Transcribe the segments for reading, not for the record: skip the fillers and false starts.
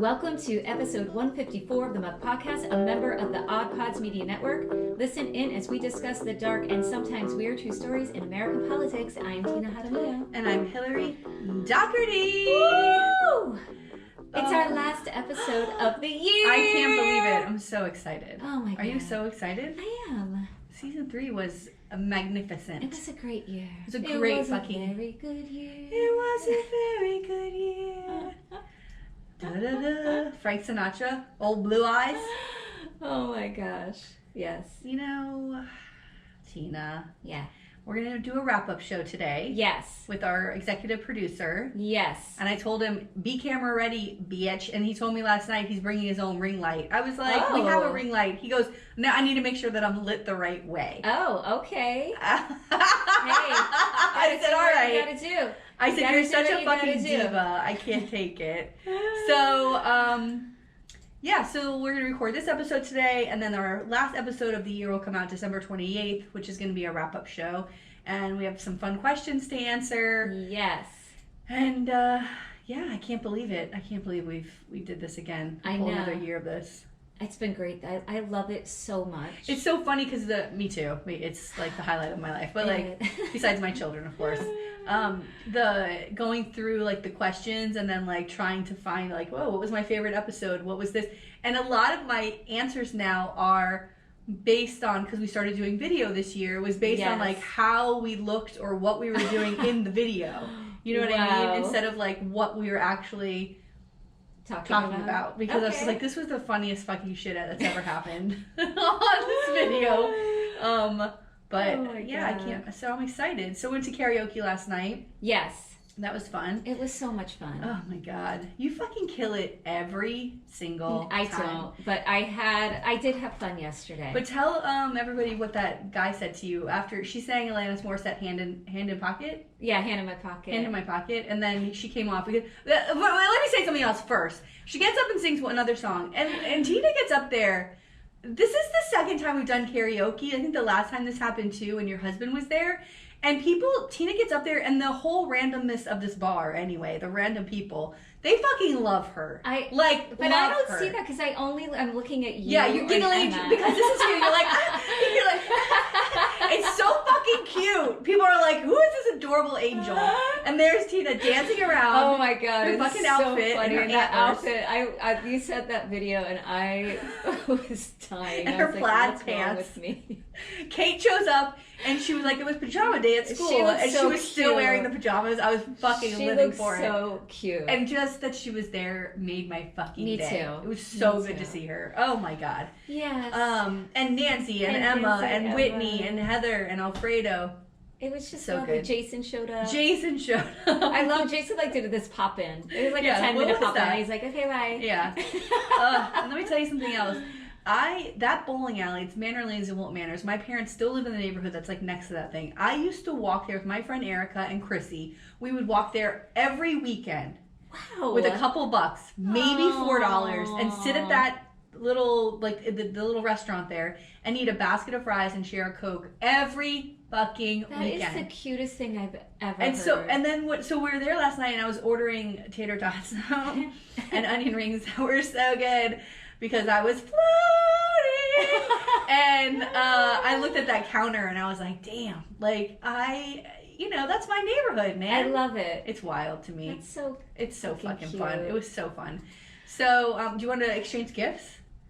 Welcome to episode 154 of the Mug Podcast, a member of the Odd Pods Media Network. Listen in as we discuss the dark and sometimes weird true stories in American politics. I'm Tina Jaramillo. And I'm Hillary Doherty. Woo! It's our last episode of the year. I can't believe it. I'm so excited. Oh my God. Are you so excited? I am. Season 3 was magnificent. It was a great year. It was a great a very good year. It was a very good year. Da-da-da. Frank Sinatra, Old Blue Eyes. Oh my gosh. Yes. You know, Tina. Yeah. We're going to do a wrap-up show today. Yes. With our executive producer. Yes. And I told him, be camera ready, bitch. And he told me last night he's bringing his own ring light. I was like, we have a ring light. He goes, no, I need to make sure that I'm lit the right way. Oh, okay. I said, all right. You gotta do. I said, you're such a fucking diva. I can't take it. So, so we're going to record this episode today, and then our last episode of the year will come out December 28th, which is going to be a wrap-up show. And we have some fun questions to answer. Yes. And, I can't believe it. I can't believe we did this again. I know. Another year of this. It's been great. I love it so much. It's so funny because me too. It's like the highlight of my life. But like, besides my children, of course. The going through like the questions and then like trying to find like, whoa, what was my favorite episode? What was this? And a lot of my answers now are based on, because we started doing video this year, was based on like how we looked or what we were doing in the video. You know what I mean? Instead of like what we were actually talking about. Because I was just like, this was the funniest fucking shit that's ever happened on this video. But I can't. So I'm excited. So we went to karaoke last night. Yes. That was fun. It was so much fun. Oh my God. You fucking kill it every single time. I don't, but I did have fun yesterday. But tell everybody what that guy said to you after she sang Alanis Morissette, Hand in Pocket? Yeah, Hand in My Pocket. Hand in My Pocket. And then she came off. Let me say something else first. She gets up and sings another song. And Tina gets up there. This is the second time we've done karaoke. I think the last time this happened too, when your husband was there. And Tina gets up there, and the whole randomness of this bar, anyway, the random people, they fucking love her. But I don't see that because I'm looking at you. Yeah, you're giggling because this is you. You're like, it's so fucking cute. People are like, who is this adorable angel? And there's Tina dancing around. Oh my God, her fucking outfit. So funny. And that outfit. You said that video, and I was dying. And her plaid pants. What's wrong with me? Kate shows up. And she was like, it was pajama day at school. She was still wearing the pajamas. I was fucking living for it. She looked so cute. And just that she was there made my fucking day. Me too. It was so good to see her. Oh my God. Yes. And Nancy and Emma and Whitney and Heather and Alfredo. It was just so lovely. good. Jason showed up. I love Jason. Did this pop in. It was like a 10-minute pop in. And he's like, okay, bye. Yeah. And let me tell you something else. That bowling alley, it's Manor Lanes and Wilt Manors. My parents still live in the neighborhood that's like next to that thing. I used to walk there with my friend Erica and Chrissy. We would walk there every weekend. Wow. With a couple bucks, maybe $4, and sit at that little, like, the little restaurant there and eat a basket of fries and share a Coke every fucking weekend. That is the cutest thing I've ever heard. So we were there last night, and I was ordering tater tots and onion rings that were so good. Because I was floating, and I looked at that counter, and I was like, "Damn! Like that's my neighborhood, man. I love it. It's wild to me. It's so fucking cute. fun. It was so fun. So, do you want to exchange gifts?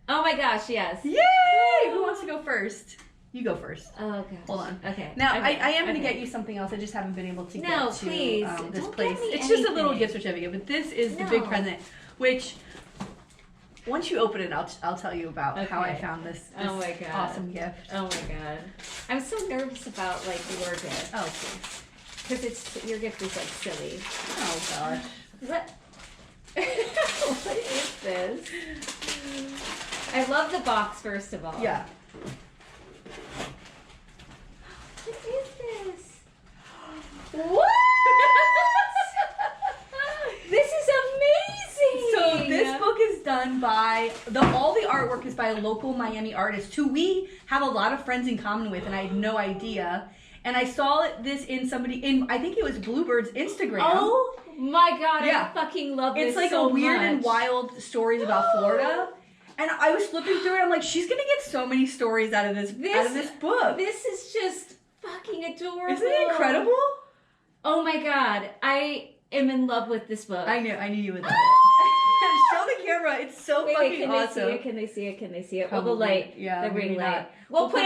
Oh my gosh, yes! Yay! Who wants to go first? You go first. Oh gosh. Hold on. Okay. Now I am going to get you something else. I just haven't been able to get to please. this Don't place. get me It's just a little anything. gift certificate, but this is the big present, which. Once you open it, I'll tell you about how I found this oh my God. Awesome gift. Oh my God. I'm so nervous about your gift. Oh, please. Because your gift is silly. Oh gosh. What? What is this? I love the box, first of all. Yeah. What is this? What? This is amazing! So this book is done by, all the artwork is by a local Miami artist who we have a lot of friends in common with, and I had no idea. And I saw this in I think it was Bluebird's Instagram. Oh my god, I fucking love this. It's like so a weird much. and wild stories about Florida. And I was flipping through it, I'm like, she's gonna get so many stories out of this book. This is just fucking adorable. Isn't it incredible? Oh my god, I am in love with this book. I knew you would love it. Show the camera. It's so fucking awesome. Can they see it? Probably. Oh, the light. Yeah, the ring maybe light. not. We'll put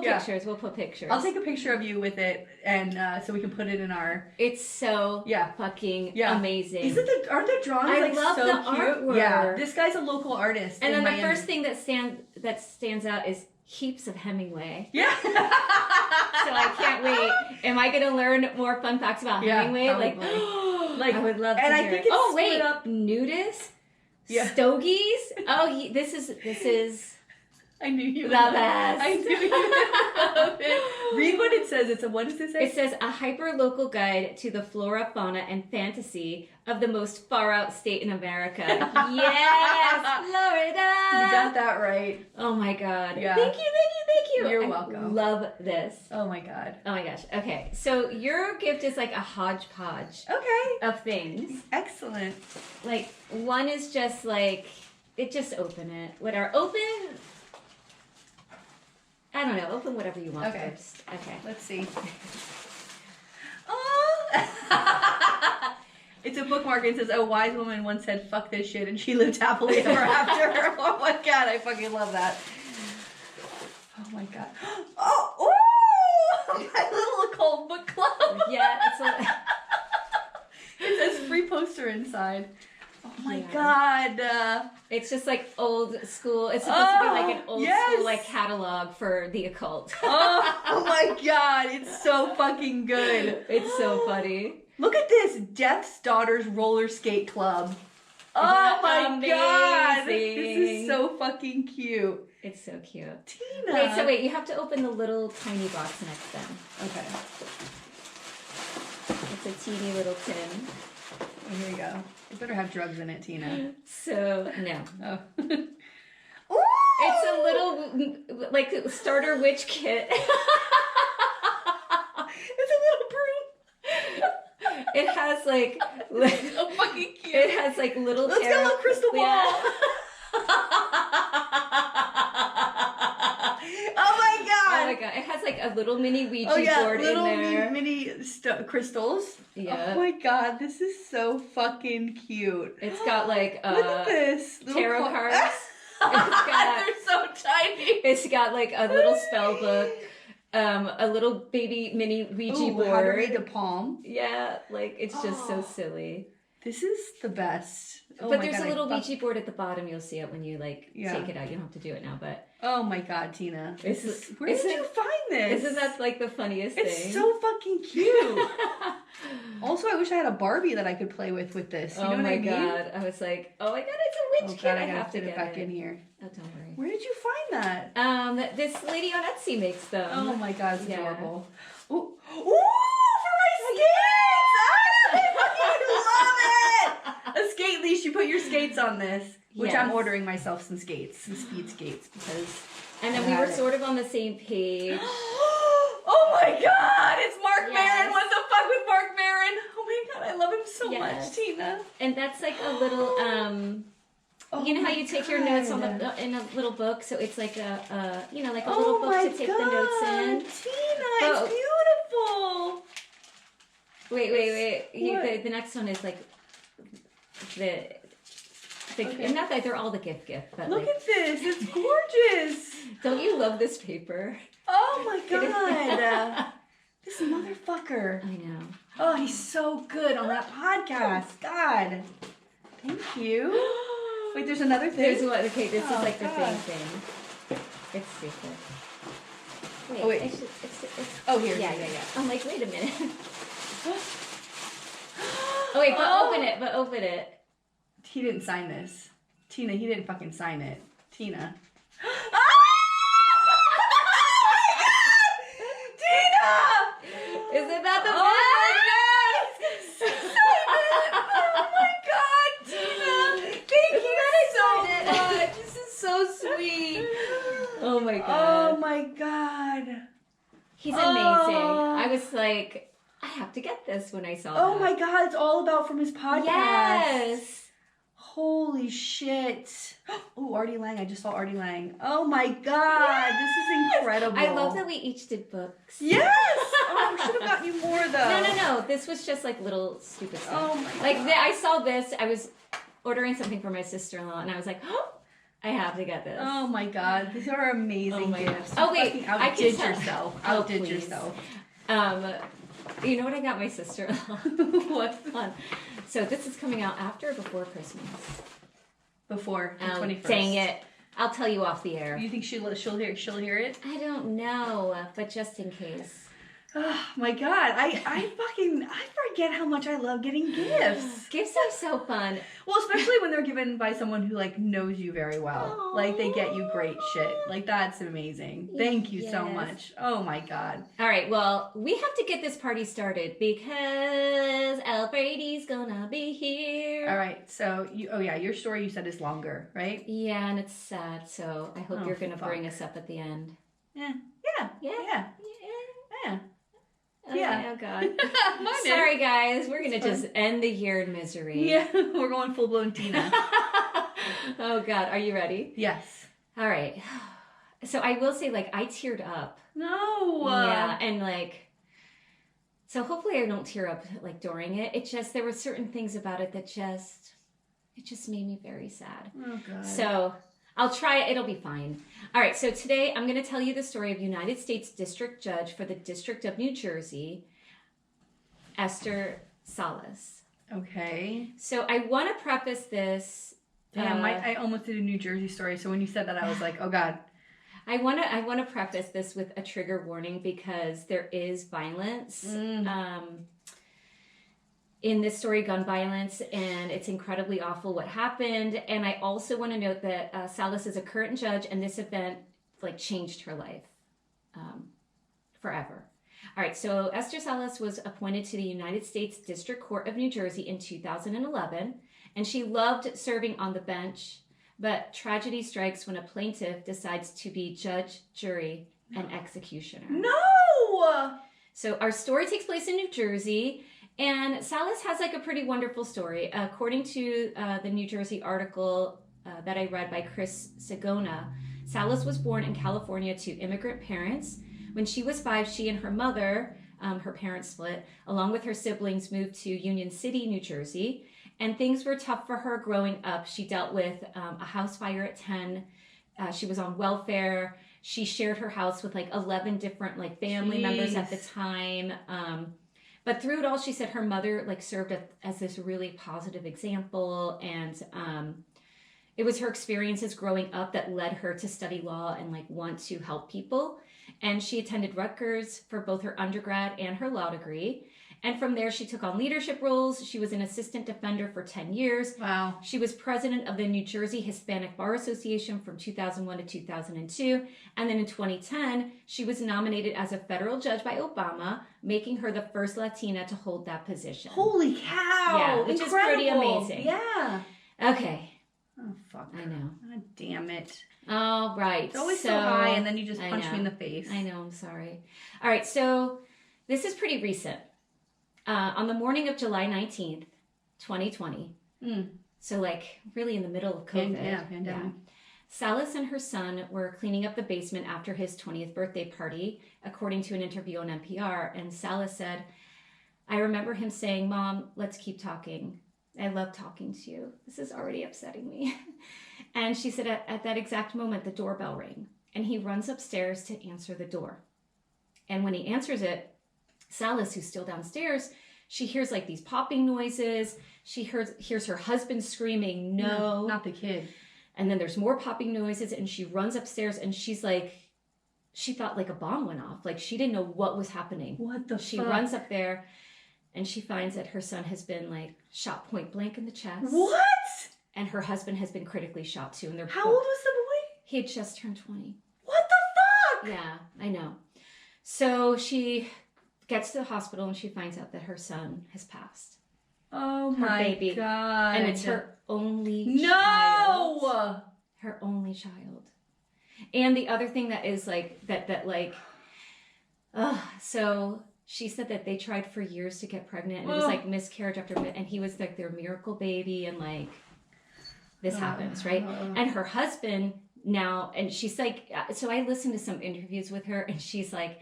yeah. pictures. We'll put pictures. I'll take a picture of you with it, and so we can put it in our. It's so fucking amazing. Aren't the drawings I love so the cute? artwork. Yeah, this guy's a local artist. And then Miami. the first thing that stands out is heaps of Hemingway. Yeah. So I can't wait. Am I gonna learn more fun facts about Hemingway? Probably. Like I would love to and hear I think it. it's split up. Nudists. Yeah. Stogies. Oh, this is. I knew you would the love best. I knew you would love it. Read what it says. What does it say? It says a hyper-local guide to the flora, fauna, and fantasy of the most far-out state in America. Yes, Florida. You got that right. Oh my god. Yeah. Thank you. You're welcome. Love this. Oh my god. Oh my gosh. Okay, so your gift is like a hodgepodge Okay. of things. Excellent. Like one is just like just open it. Open. I don't know. Open whatever you want first. Okay. Let's see. Oh. It's a bookmark. It says, "A wise woman once said, 'Fuck this shit,' and she lived happily ever after." Oh my god, I fucking love that. Oh my god. Oh, ooh! My little occult book club. Yeah, it says free poster inside. Oh my god. It's just like old school. It's supposed to be like an old school like catalog for the occult. Oh my god, it's so fucking good. It's so funny. Look at this, Death's Daughter's Roller Skate Club. Oh my god, this is so fucking cute. It's so cute. Tina. Wait, you have to open the little tiny box next then. Okay. It's a teeny little tin. Oh, here you go. It better have drugs in it, Tina. So, no. Oh. It's a little, like, starter witch kit. It's a little broom. It has, like... so fucking cute. It has, like, little... Let's get a little crystal ball. Yeah. Oh my god. Oh my god. It has, like, a little mini Ouija board little in there. mini crystals. Yeah. Oh my god, this is so fucking cute. It's got, like, look at this. Tarot cards. They're so tiny. It's got, like, a little spell book. A little baby mini Ouija board. How to read the palm. Yeah, like, it's just so silly. This is the best. Oh but my there's God, a little Ouija board at the bottom. You'll see it when you, like, take it out. You don't have to do it now, but... Oh my god, Tina. Where did you find this? Isn't that, like, the funniest thing? It's so fucking cute. Also, I wish I had a Barbie that I could play with this. You know what I mean? God. I was like, oh my god, it's a witch kit. God, I have to get get it back in here. Oh, don't worry. Where did you find that? This lady on Etsy makes them. Oh my god, it's adorable. Ooh, ooh, for my skates! I fucking love it! A skate leash. You put your skates on this. Which I'm ordering myself some skates, some speed skates, because... And then we were sort of on the same page. Oh my god, it's Mark Maron. What the fuck with Mark Maron? Oh my god, I love him so much, Tina. And that's like a little, you know how you take your notes on in a little book? So it's like a you know, like a little book to take the notes in. Tina, it's beautiful. Wait. The next one is like not that they're all the gift, but look at this. It's gorgeous. Don't you love this paper? Oh my god. This motherfucker. I know. Oh, he's so good on that podcast. God. Thank you. Wait, there's another thing? There's one. Okay, this is like the same thing. It's stupid. Wait. Here. Yeah. I'm like, wait a minute. Oh, wait, but open it. He didn't sign this. Tina, he didn't fucking sign it. Tina. Isn't that the best? Oh my god, Tina! Thank you so much. This is so sweet. Oh my god. Oh my god. He's amazing. I was like, I have to get this when I saw Oh that. my God, it's all about from his podcast. Yes. Holy shit. Oh, Artie Lang. I just saw Artie Lang. Oh my God. This is incredible. I love that we each did books. Yes. Oh, we should have gotten you more though. No. This was just like little stupid stuff. Oh my God. Like I saw this. I was ordering something for my sister-in-law, and I was like, oh, I have to get this. Oh my God. These are amazing gifts. Oh wait, You I outdid can yourself. Oh, Outdid please. yourself. You know what I got my sister-in-law? What? Fun. So this is coming out after or before Christmas? Before the 21st. Dang it. I'll tell you off the air. You think she'll hear it? I don't know, but just in case. Oh my God. I forget how much I love getting gifts. Gifts are so fun. Well, especially when they're given by someone who like knows you very well. Aww. Like they get you great shit. Like that's amazing. Thank you so Yes. much. Oh my God. All right, well, we have to get this party started because Al Brady's gonna be here. All right. So your story you said is longer, right? Yeah, and it's sad, so I hope Oh, you're gonna fuck. bring us up at the end. Yeah. Yeah. Yeah. Yeah. Oh God. Mine is. Sorry guys, we're gonna It's just end the year in misery. Yeah. We're going full blown Tina. Oh God, are you ready? Yes. All right. So I will say, like, I teared up. No. Yeah, and like, so hopefully I don't tear up like during it. It just, there were certain things about it that just made me very sad. Oh God. So I'll try it. It'll be fine. All right. So today I'm going to tell you the story of United States District Judge for the District of New Jersey, Esther Salas. Okay. So I want to preface this. Damn, I almost did a New Jersey story. So when you said that, I was like, oh God. I want to preface this with a trigger warning because there is violence. In this story, gun violence, and it's incredibly awful what happened. And I also want to note that Salas is a current judge, and this event like changed her life forever. All right, so Esther Salas was appointed to the United States District Court of New Jersey in 2011, and she loved serving on the bench, but tragedy strikes when a plaintiff decides to be judge, jury, and executioner. No! So our story takes place in New Jersey, and Salas has like a pretty wonderful story. According to the New Jersey article that I read by Chris Sagona, Salas was born in California to immigrant parents. When she was 5, she and her mother, her parents split, along with her siblings, moved to Union City, New Jersey. And things were tough for her growing up. She dealt with a house fire at 10. She was on welfare. She shared her house with like 11 different like family members at the time. But through it all, she said her mother like served as this really positive example. And it was her experiences growing up that led her to study law and like want to help people. And she attended Rutgers for both her undergrad and her law degree. And from there, she took on leadership roles. She was an assistant defender for 10 years. Wow. She was president of the New Jersey Hispanic Bar Association from 2001 to 2002. And then in 2010, she was nominated as a federal judge by Obama, making her the first Latina to hold that position. Holy cow. Yeah, which is pretty amazing. Yeah. Okay. Oh, fuck. I know. God damn it. All right. It's always so high, and then you just I punch know. me in the face. I know, I'm sorry. All right, so this is pretty recent. On the morning of July 19th, 2020, so like really in the middle of COVID. Pandemic. Yeah. Salas and her son were cleaning up the basement after his 20th birthday party, according to an interview on NPR. And Salas said, I remember him saying, Mom, let's keep talking. I love talking to you. This is already upsetting me. And she said at that exact moment, the doorbell rang. And he runs upstairs to answer the door. And when he answers it, Salas, who's still downstairs, she hears like these popping noises. She hears her husband screaming, no. Not the kid. And then there's more popping noises, and she runs upstairs, and she's like, she thought like a bomb went off. Like she didn't know what was happening. What the She fuck? runs up there, and she finds that her son has been like shot point blank in the chest. What? And her husband has been critically shot too. And they're How old was the boy? He had just turned 20. What the fuck? Yeah, I know. So she gets to the hospital, and she finds out that her son has passed. Oh Her my baby. God. And it's her only No! child. Her only child. And the other thing that is like, so she said that they tried for years to get pregnant, and it was like miscarriage after, and he was like their miracle baby, and like this happens, right? And her husband now, and she's like, so I listened to some interviews with her, and she's like,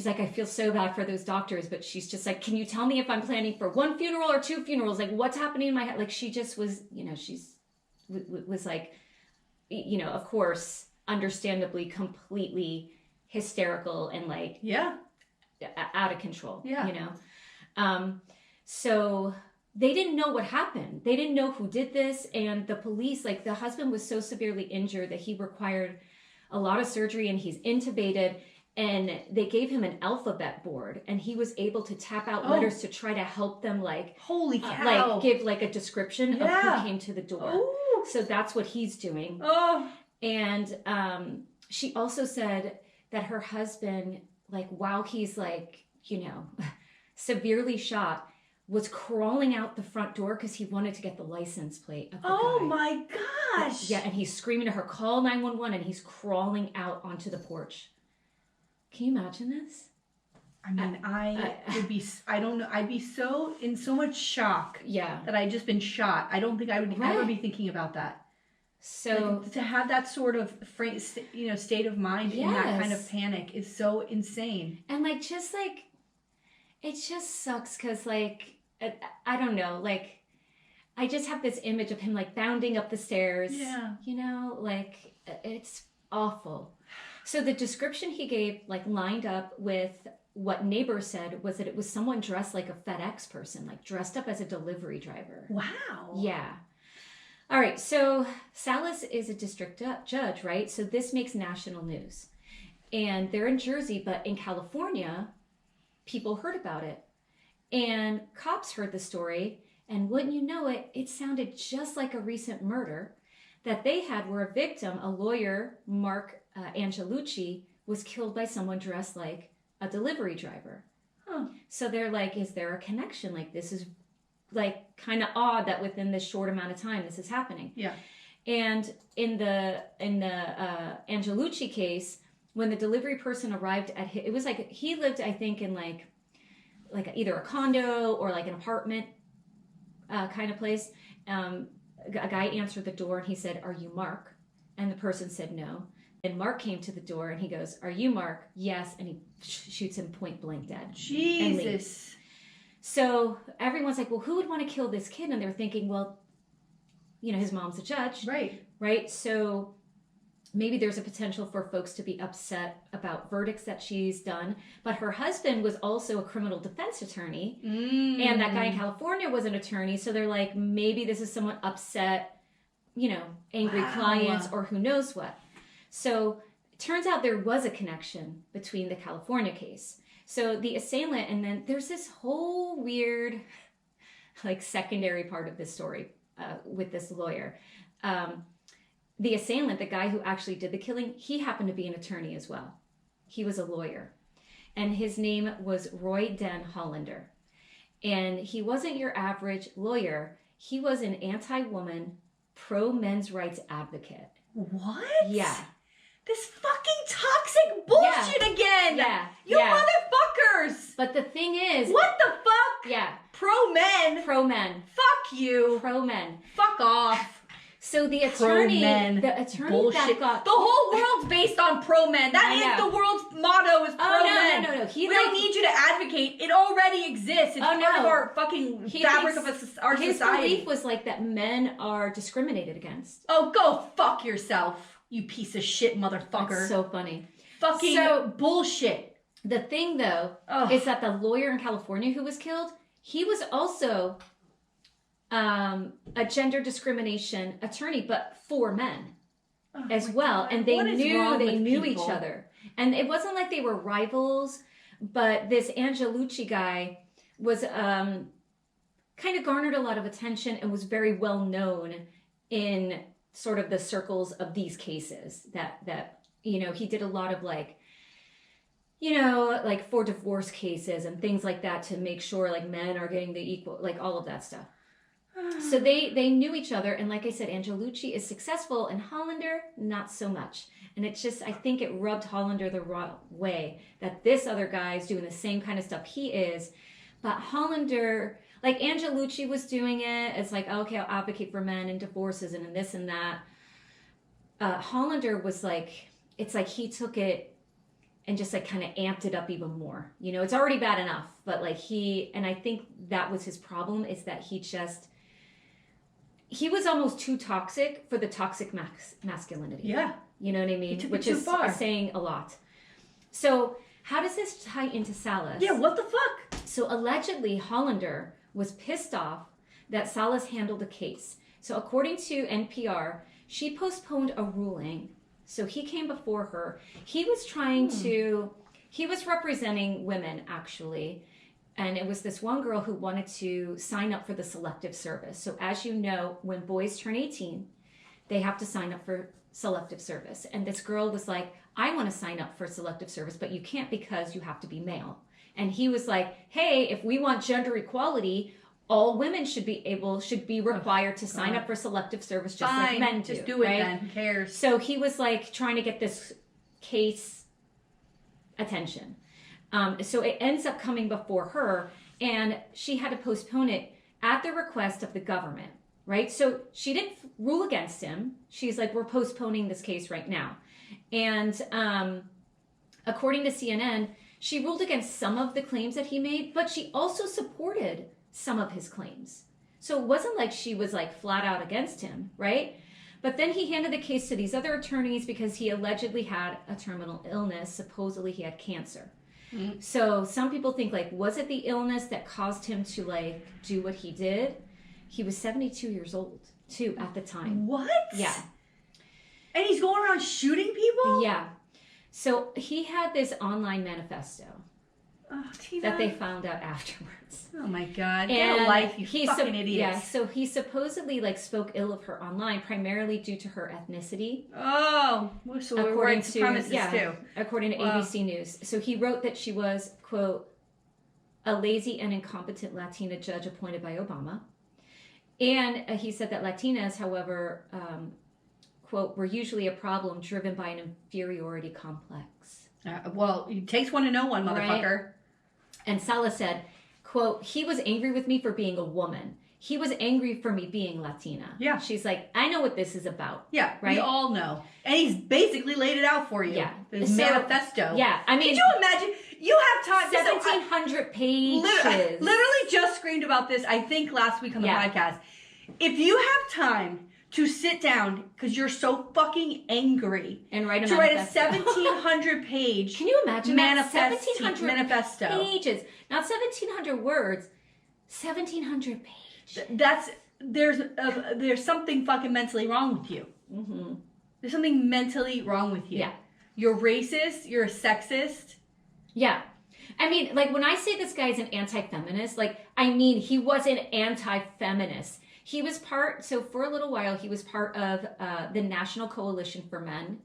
I feel so bad for those doctors, but she's just like, can you tell me if I'm planning for 1 funeral or 2 funerals? Like, what's happening in my head? Like, she just was, you know, was like, you know, of course, understandably, completely hysterical and like, out of control, you know? So they didn't know what happened. They didn't know who did this. And the police, like the husband was so severely injured that he required a lot of surgery and he's intubated. And they gave him an alphabet board, and he was able to tap out letters to try to help them, like, holy cow, like give like a description of who came to the door. Ooh. So that's what he's doing. And she also said that her husband, like, while he's like, you know, severely shot, was crawling out the front door because he wanted to get the license plate of the guy. My gosh! Yeah, and he's screaming to her, call 911, and he's crawling out onto the porch. Can you imagine this? I mean, I would be, I don't know, I'd be so in so much shock that I'd just been shot. I don't think I would ever be thinking about that. So like, to have that sort of you know, state of mind in that kind of panic is so insane. And like, just like, it just sucks because like, I don't know, like, I just have this image of him like bounding up the stairs. Yeah. You know, like, it's awful. So the description he gave, like, lined up with what neighbors said was that it was someone dressed like a FedEx person, like dressed up as a delivery driver. Wow. Yeah. All right. So Salas is a district judge, right? So this makes national news. And they're in Jersey, but in California, people heard about it. And cops heard the story. And wouldn't you know it, it sounded just like a recent murder that they had where a victim, a lawyer, Mark Angelucci, was killed by someone dressed like a delivery driver. So they're like, is there a connection? Like, this is like kind of odd that within this short amount of time this is happening. Yeah. And in the Angelucci case, when the delivery person arrived at it was like he lived, I think, in like either a condo or like an apartment kind of place. A guy answered the door and he said, "Are you Mark?" And the person said no. And Mark came to the door and he goes, "Are you Mark?" "Yes." And he shoots him point blank dead. Jesus. So everyone's like, well, who would want to kill this kid? And they're thinking, well, you know, his mom's a judge. Right. So maybe there's a potential for folks to be upset about verdicts that she's done. But her husband was also a criminal defense attorney. And that guy in California was an attorney. So they're like, maybe this is someone upset, you know, angry clients or who knows what. So it turns out there was a connection between the California case. So the assailant, and then there's this whole weird, like, secondary part of this story with this lawyer. The assailant, the guy who actually did the killing, he happened to be an attorney as well. He was a lawyer. And his name was Roy Den Hollander. And he wasn't your average lawyer. He was an anti-woman, pro-men's rights advocate. What? Yeah. This fucking toxic bullshit again. You motherfuckers. But the thing is, what the fuck? Yeah. Pro-men. Fuck you. Pro-men. Fuck off. So the attorney, bullshit. that got the whole world's based on pro-men. That is the world's motto is pro-men. No. We don't need you to advocate. It already exists. It's part of our fucking fabric of our society. His belief was like that men are discriminated against. Oh, go fuck yourself, you piece of shit motherfucker. That's so funny. Fucking bullshit. The thing, though, is that the lawyer in California who was killed, he was also a gender discrimination attorney, but for men as well. God. And they knew each other. And it wasn't like they were rivals, but this Angelucci guy was kind of garnered a lot of attention and was very well known in sort of the circles of these cases that you know, he did a lot of like, you know, like for divorce cases and things like that to make sure like men are getting the equal, like all of that stuff. So they knew each other, and like I said, Angelucci is successful, and Hollander not so much. And it's just, I think it rubbed Hollander the wrong way that this other guy is doing the same kind of stuff he is, but Hollander, like Angelucci was doing it, it's like, okay, I'll advocate for men and divorces and this and that. Hollander was like, it's like he took it and just like kind of amped it up even more. You know, it's already bad enough, but like and I think that was his problem, is that he was almost too toxic for the toxic masculinity. Yeah. You know what I mean? Which is saying a lot. So how does this tie into Salas? Yeah, what the fuck? So allegedly, Hollander was pissed off that Salas handled the case. So according to NPR, she postponed a ruling. So he came before her. He was he was representing women, actually. And it was this one girl who wanted to sign up for the selective service. So as you know, when boys turn 18, they have to sign up for selective service. And this girl was like, I want to sign up for selective service, but you can't because you have to be male. And he was like, hey, if we want gender equality, all women should be required to sign up for selective service just like men do. Just do it right? then. Who cares? So he was like trying to get this case attention. So it ends up coming before her, and she had to postpone it at the request of the government, right? So she didn't rule against him. She's like, we're postponing this case right now. And according to CNN, she ruled against some of the claims that he made, but she also supported some of his claims. So it wasn't like she was like flat out against him, right? But then he handed the case to these other attorneys because he allegedly had a terminal illness. Supposedly he had cancer. Mm-hmm. So some people think, like, was it the illness that caused him to like do what he did? He was 72 years old too at the time. What? Yeah. And he's going around shooting people? Yeah. So he had this online manifesto that they found out afterwards. Oh my God. Get a life, you fucking idiots. Yeah, so he supposedly like spoke ill of her online, primarily due to her ethnicity. Oh, so we're white supremacists too. According to ABC News. So he wrote that she was, quote, a lazy and incompetent Latina judge appointed by Obama. And he said that Latinas, however, quote, were usually a problem driven by an inferiority complex. Well, it takes one to know one, motherfucker. Right? And Salas said, quote, he was angry with me for being a woman. He was angry for me being Latina. Yeah. She's like, I know what this is about. Yeah, right? We all know. And he's basically laid it out for you. Yeah. His manifesto. Yeah, I mean. Could you imagine? You have time. 1,700 pages. Literally just screamed about this, I think, last week on the podcast. If you have time to sit down, because you're so fucking angry, and write a 1,700 page. Can you imagine manifesto? Pages, not 1,700 words, 1,700 pages. There's something fucking mentally wrong with you. Mm-hmm. There's something mentally wrong with you. Yeah, you're racist. You're a sexist. Yeah. I mean, like, when I say this guy's an anti-feminist, like, I mean, he was an anti-feminist. He was so for a little while, he was part of the National Coalition for Men.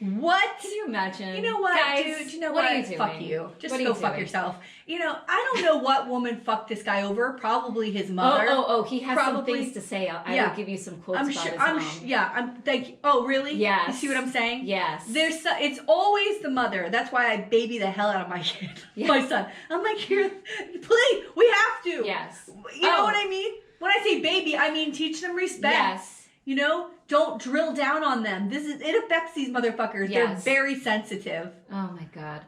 What? Can you imagine? You know what, guys, dude? You know what? What? Are you doing? Fuck you. Just go fuck yourself. You know, I don't know what woman fucked this guy over. Probably his mother. Oh, he has some things to say. I will give you some quotes about his mom. Thank you. Oh, really? Yes. You see what I'm saying? Yes. It's always the mother. That's why I baby the hell out of my kid. Yes. My son. I'm like, here, please, we have to. Yes. You know what I mean? When I say baby, I mean teach them respect. Yes. You know, don't drill down on them. It affects these motherfuckers. Yes. They're very sensitive. Oh my God.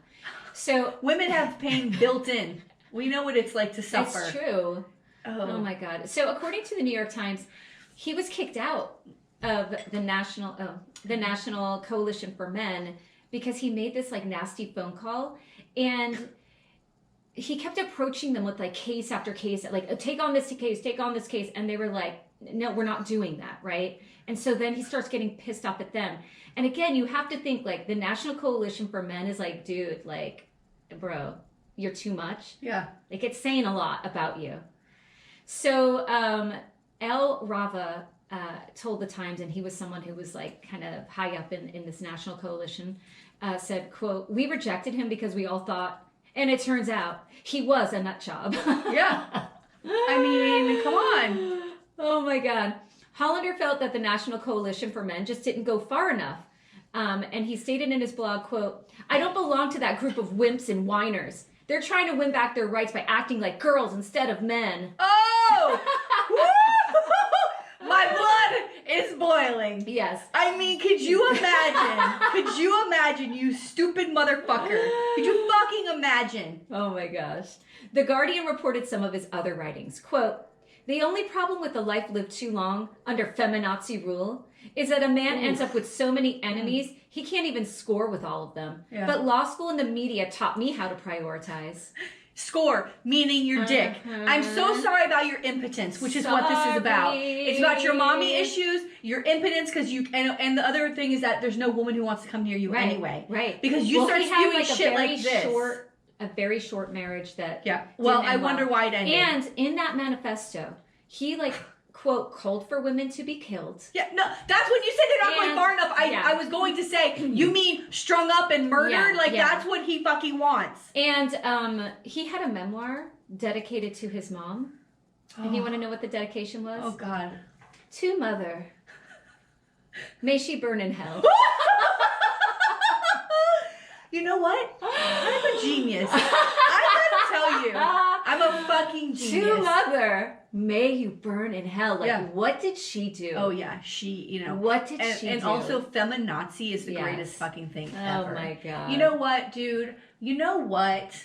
So women have pain built in. We know what it's like to suffer. It's true. Oh my God. So according to the New York Times, he was kicked out of the National Coalition for Men because he made this like nasty phone call, and he kept approaching them with like case after case, like take on this case, and they were like, no, we're not doing that, right? And so then he starts getting pissed off at them. And again, you have to think like the National Coalition for Men is like, dude, like, bro, you're too much. Yeah. Like, it's saying a lot about you. So El Rava told the Times, and he was someone who was like kind of high up in this National Coalition, said, quote, we rejected him because we all thought, and it turns out he was a nut job. Yeah. I mean, come on. Oh my God. Hollander felt that the National Coalition for Men just didn't go far enough. And he stated in his blog, quote, "I don't belong to that group of wimps and whiners. They're trying to win back their rights by acting like girls instead of men." Oh! My blood is boiling. Yes. I mean, could you imagine? Could you imagine, you stupid motherfucker? Could you fucking imagine? Oh my gosh. The Guardian reported some of his other writings. Quote, "The only problem with a life lived too long under feminazi rule is that a man ends up with so many enemies, he can't even score with all of them. Yeah. But law school and the media taught me how to prioritize." Score, meaning your dick. I'm so sorry about your impotence, which is what this is about. It's about your mommy issues, your impotence, because you, and the other thing is that there's no woman who wants to come near you anyway. Right. Because you start spewing shit like this. A very short marriage that. Yeah. Well, I wonder why it ended. And in that manifesto, he quote, called for women to be killed. Yeah, no, that's when you said they're not going far enough. I was going to say, you mean strung up and murdered? That's what he fucking wants. And he had a memoir dedicated to his mom. And you want to know what the dedication was? Oh, God. "To Mother. May she burn in hell." You know what? I'm a genius. I gotta tell you, I'm a fucking genius. "To Mother. May you burn in hell." What did she do? Oh, yeah. She, What did she do? And also, feminazi is the greatest fucking thing ever. Oh, my God. You know what, dude? You know what?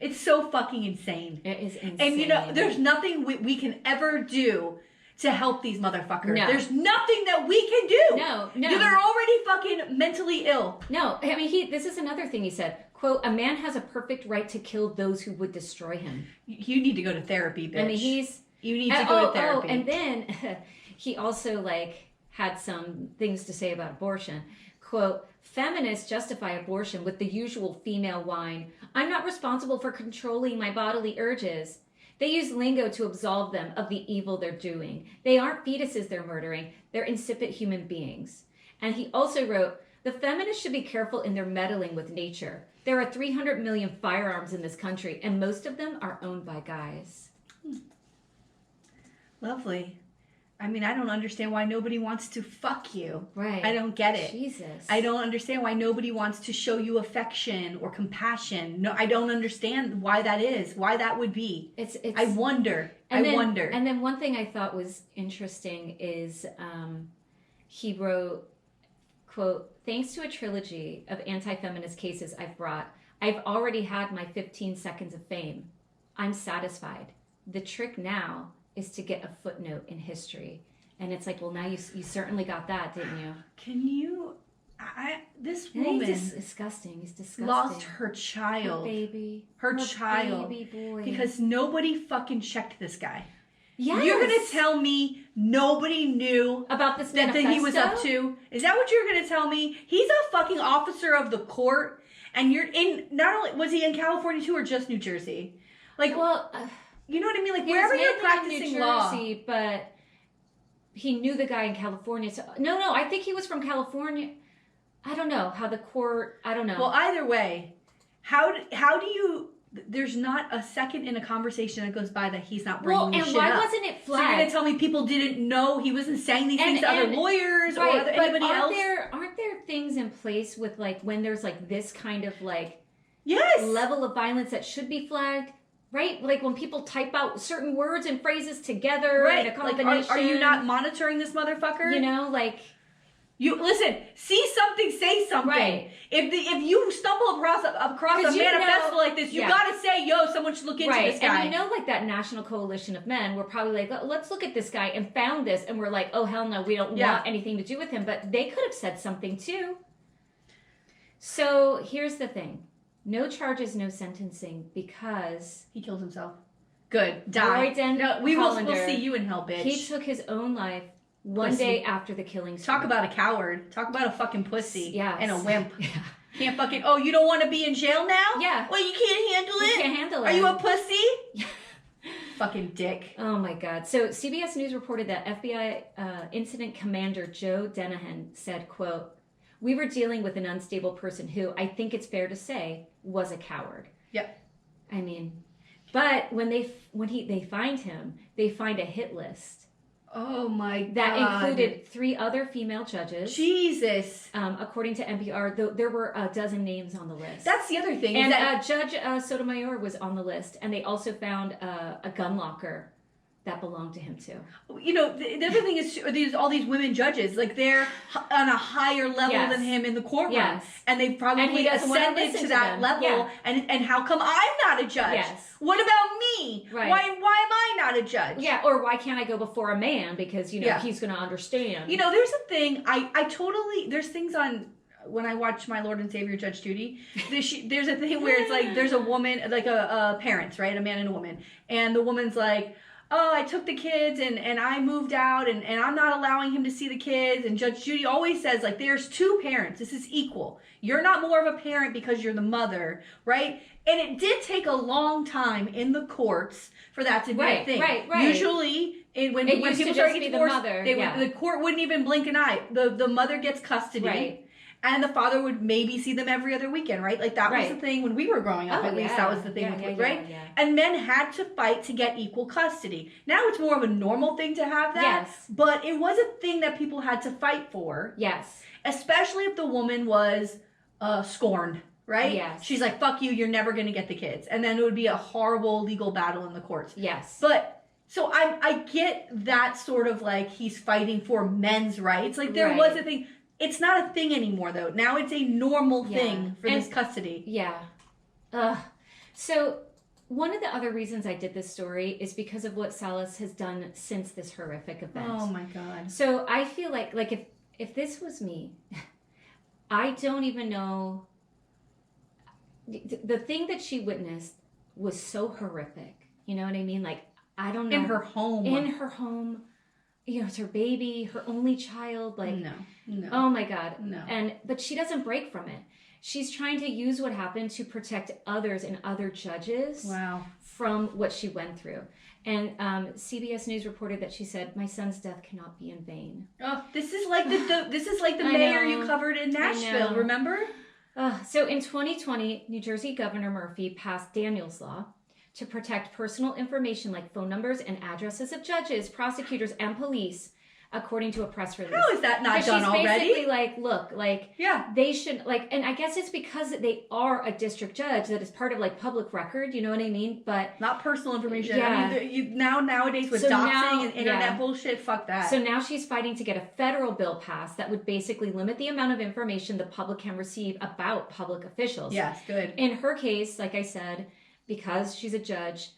It's so fucking insane. It is insane. And, there's nothing we can ever do to help these motherfuckers. No. There's nothing that we can do. No. They're already fucking mentally ill. No. I mean, this is another thing he said. Quote, "A man has a perfect right to kill those who would destroy him." You need to go to therapy, bitch. I mean, You need to go to therapy. And then he also had some things to say about abortion. Quote, "Feminists justify abortion with the usual female whine. I'm not responsible for controlling my bodily urges. They use lingo to absolve them of the evil they're doing. They aren't fetuses they're murdering. They're insipid human beings." And he also wrote, "The feminists should be careful in their meddling with nature. There are 300 million firearms in this country, and most of them are owned by guys." Lovely. I mean, I don't understand why nobody wants to fuck you. Right. I don't get it. Jesus. I don't understand why nobody wants to show you affection or compassion. No, I don't understand why that is. Why that would be. I wonder. I wonder. And then one thing I thought was interesting is he wrote, quote, "Thanks to a trilogy of anti-feminist cases I've brought, I've already had my 15 seconds of fame. I'm satisfied. The trick now is to get a footnote in history." And it's like, well, now you certainly got that, didn't you? Can you... this woman... He's disgusting. He's disgusting. Lost her child. Her baby. Her child. Baby boy. Because nobody fucking checked this guy. Yes. You're going to tell me nobody knew about this that thing he was up to? Is that what you're going to tell me? He's a fucking officer of the court, and you're in... Not only... Was he in California too, or just New Jersey? Well... you know what I mean? Like, wherever you're practicing New Jersey, but he knew the guy in California. So, no, I think he was from California. I don't know how the court, I don't know. Well, either way, how do you, there's not a second in a conversation that goes by that he's not bringing this shit up. Well, and why wasn't it flagged? So you're going to tell me people didn't know he wasn't saying these things to other lawyers or anybody else? Aren't there things in place with, when there's, this kind of, yes, level of violence that should be flagged? Right? Like when people type out certain words and phrases together in a combination. Are you not monitoring this motherfucker? You listen, see something, say something. Right. If you stumble across a manifesto like this, you gotta say, yo, someone should look into this guy. And that National Coalition of Men were probably like, let's look at this guy and found this, and we're like, oh hell no, we don't want anything to do with him. But they could have said something too. So here's the thing. No charges, no sentencing, because he killed himself. Good. Die. No, we'll see you in hell, bitch. He took his own life one day after the killing. Talk about a coward. Talk about a fucking pussy. Yeah. And a wimp. Yeah. Can't fucking... Oh, you don't want to be in jail now? Yeah. Well, you can't handle it? You can't handle it. Are you a pussy? Fucking dick. Oh, my God. So, CBS News reported that FBI Incident Commander Joe Denahan said, quote, "We were dealing with an unstable person who, I think it's fair to say, was a coward." Yep. I mean, but when they find him, they find a hit list Oh my God. That included 3 other female judges. Jesus. According to NPR, there were a dozen names on the list. That's the other thing. And Judge Sotomayor was on the list, and they also found a gun locker that belonged to him too. You know, the other thing is all these women judges, like they're on a higher level than him in the courtroom. Yes. And they've probably ascended to that level. Yeah. And how come I'm not a judge? Yes. What about me? Right. Why am I not a judge? Yeah, or why can't I go before a man? Because, he's going to understand. You know, there's a thing, I totally, there's things on, when I watch My Lord and Savior Judge Judy, there's a thing where it's like, there's a woman, like a parents, right? A man and a woman. And the woman's like, oh, I took the kids and I moved out and I'm not allowing him to see the kids. And Judge Judy always says, like, there's 2 parents. This is equal. You're not more of a parent because you're the mother, right? And it did take a long time in the courts for that to be a thing. Right. Usually, when people start getting divorced, the court wouldn't even blink an eye. The mother gets custody. Right. And the father would maybe see them every other weekend, right? Like that was the thing when we were growing up. At least that was the thing, right? Yeah. And men had to fight to get equal custody. Now it's more of a normal thing to have that. Yes. But it was a thing that people had to fight for. Yes. Especially if the woman was scorned, right? Yes. She's like, fuck you, you're never going to get the kids. And then it would be a horrible legal battle in the courts. Yes. But so I get that sort of like he's fighting for men's rights. Like there was a thing. It's not a thing anymore, though. Now it's a normal thing for this custody. Yeah. So one of the other reasons I did this story is because of what Salas has done since this horrific event. Oh, my God. So I feel like if this was me, I don't even know. The thing that she witnessed was so horrific. You know what I mean? Like, I don't know. In her home. You know, it's her baby, her only child. Like, no. Oh my God. No. But she doesn't break from it. She's trying to use what happened to protect others and other judges from what she went through. And CBS News reported that she said, "My son's death cannot be in vain." Oh, this is like the mayor you covered in Nashville, remember? So in 2020, New Jersey Governor Murphy passed Daniels Law to protect personal information like phone numbers and addresses of judges, prosecutors, and police, according to a press release. How is that not done already? She's basically like, look, like, they should, like, and I guess it's because they are a district judge that is part of, like, public record, you know what I mean? But not personal information. Yeah. I mean, nowadays with doxing and internet bullshit, fuck that. So now she's fighting to get a federal bill passed that would basically limit the amount of information the public can receive about public officials. Yes, good. In her case, like I said, because she's a judge,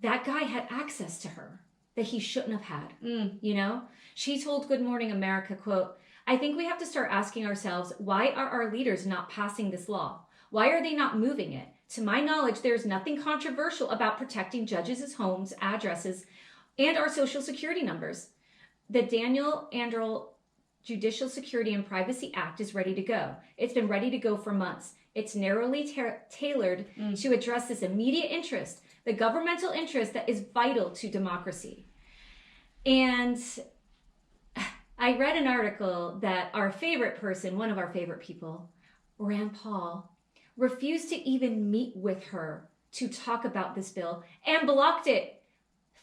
that guy had access to her that he shouldn't have had, you know? She told Good Morning America, quote, "I think we have to start asking ourselves, why are our leaders not passing this law? Why are they not moving it? To my knowledge, there is nothing controversial about protecting judges' homes, addresses, and our social security numbers. The Daniel Anderl Judicial Security and Privacy Act is ready to go. It's been ready to go for months. It's narrowly tailored to address this immediate interest, the governmental interest that is vital to democracy." And I read an article that our favorite person, one of our favorite people, Rand Paul, refused to even meet with her to talk about this bill and blocked it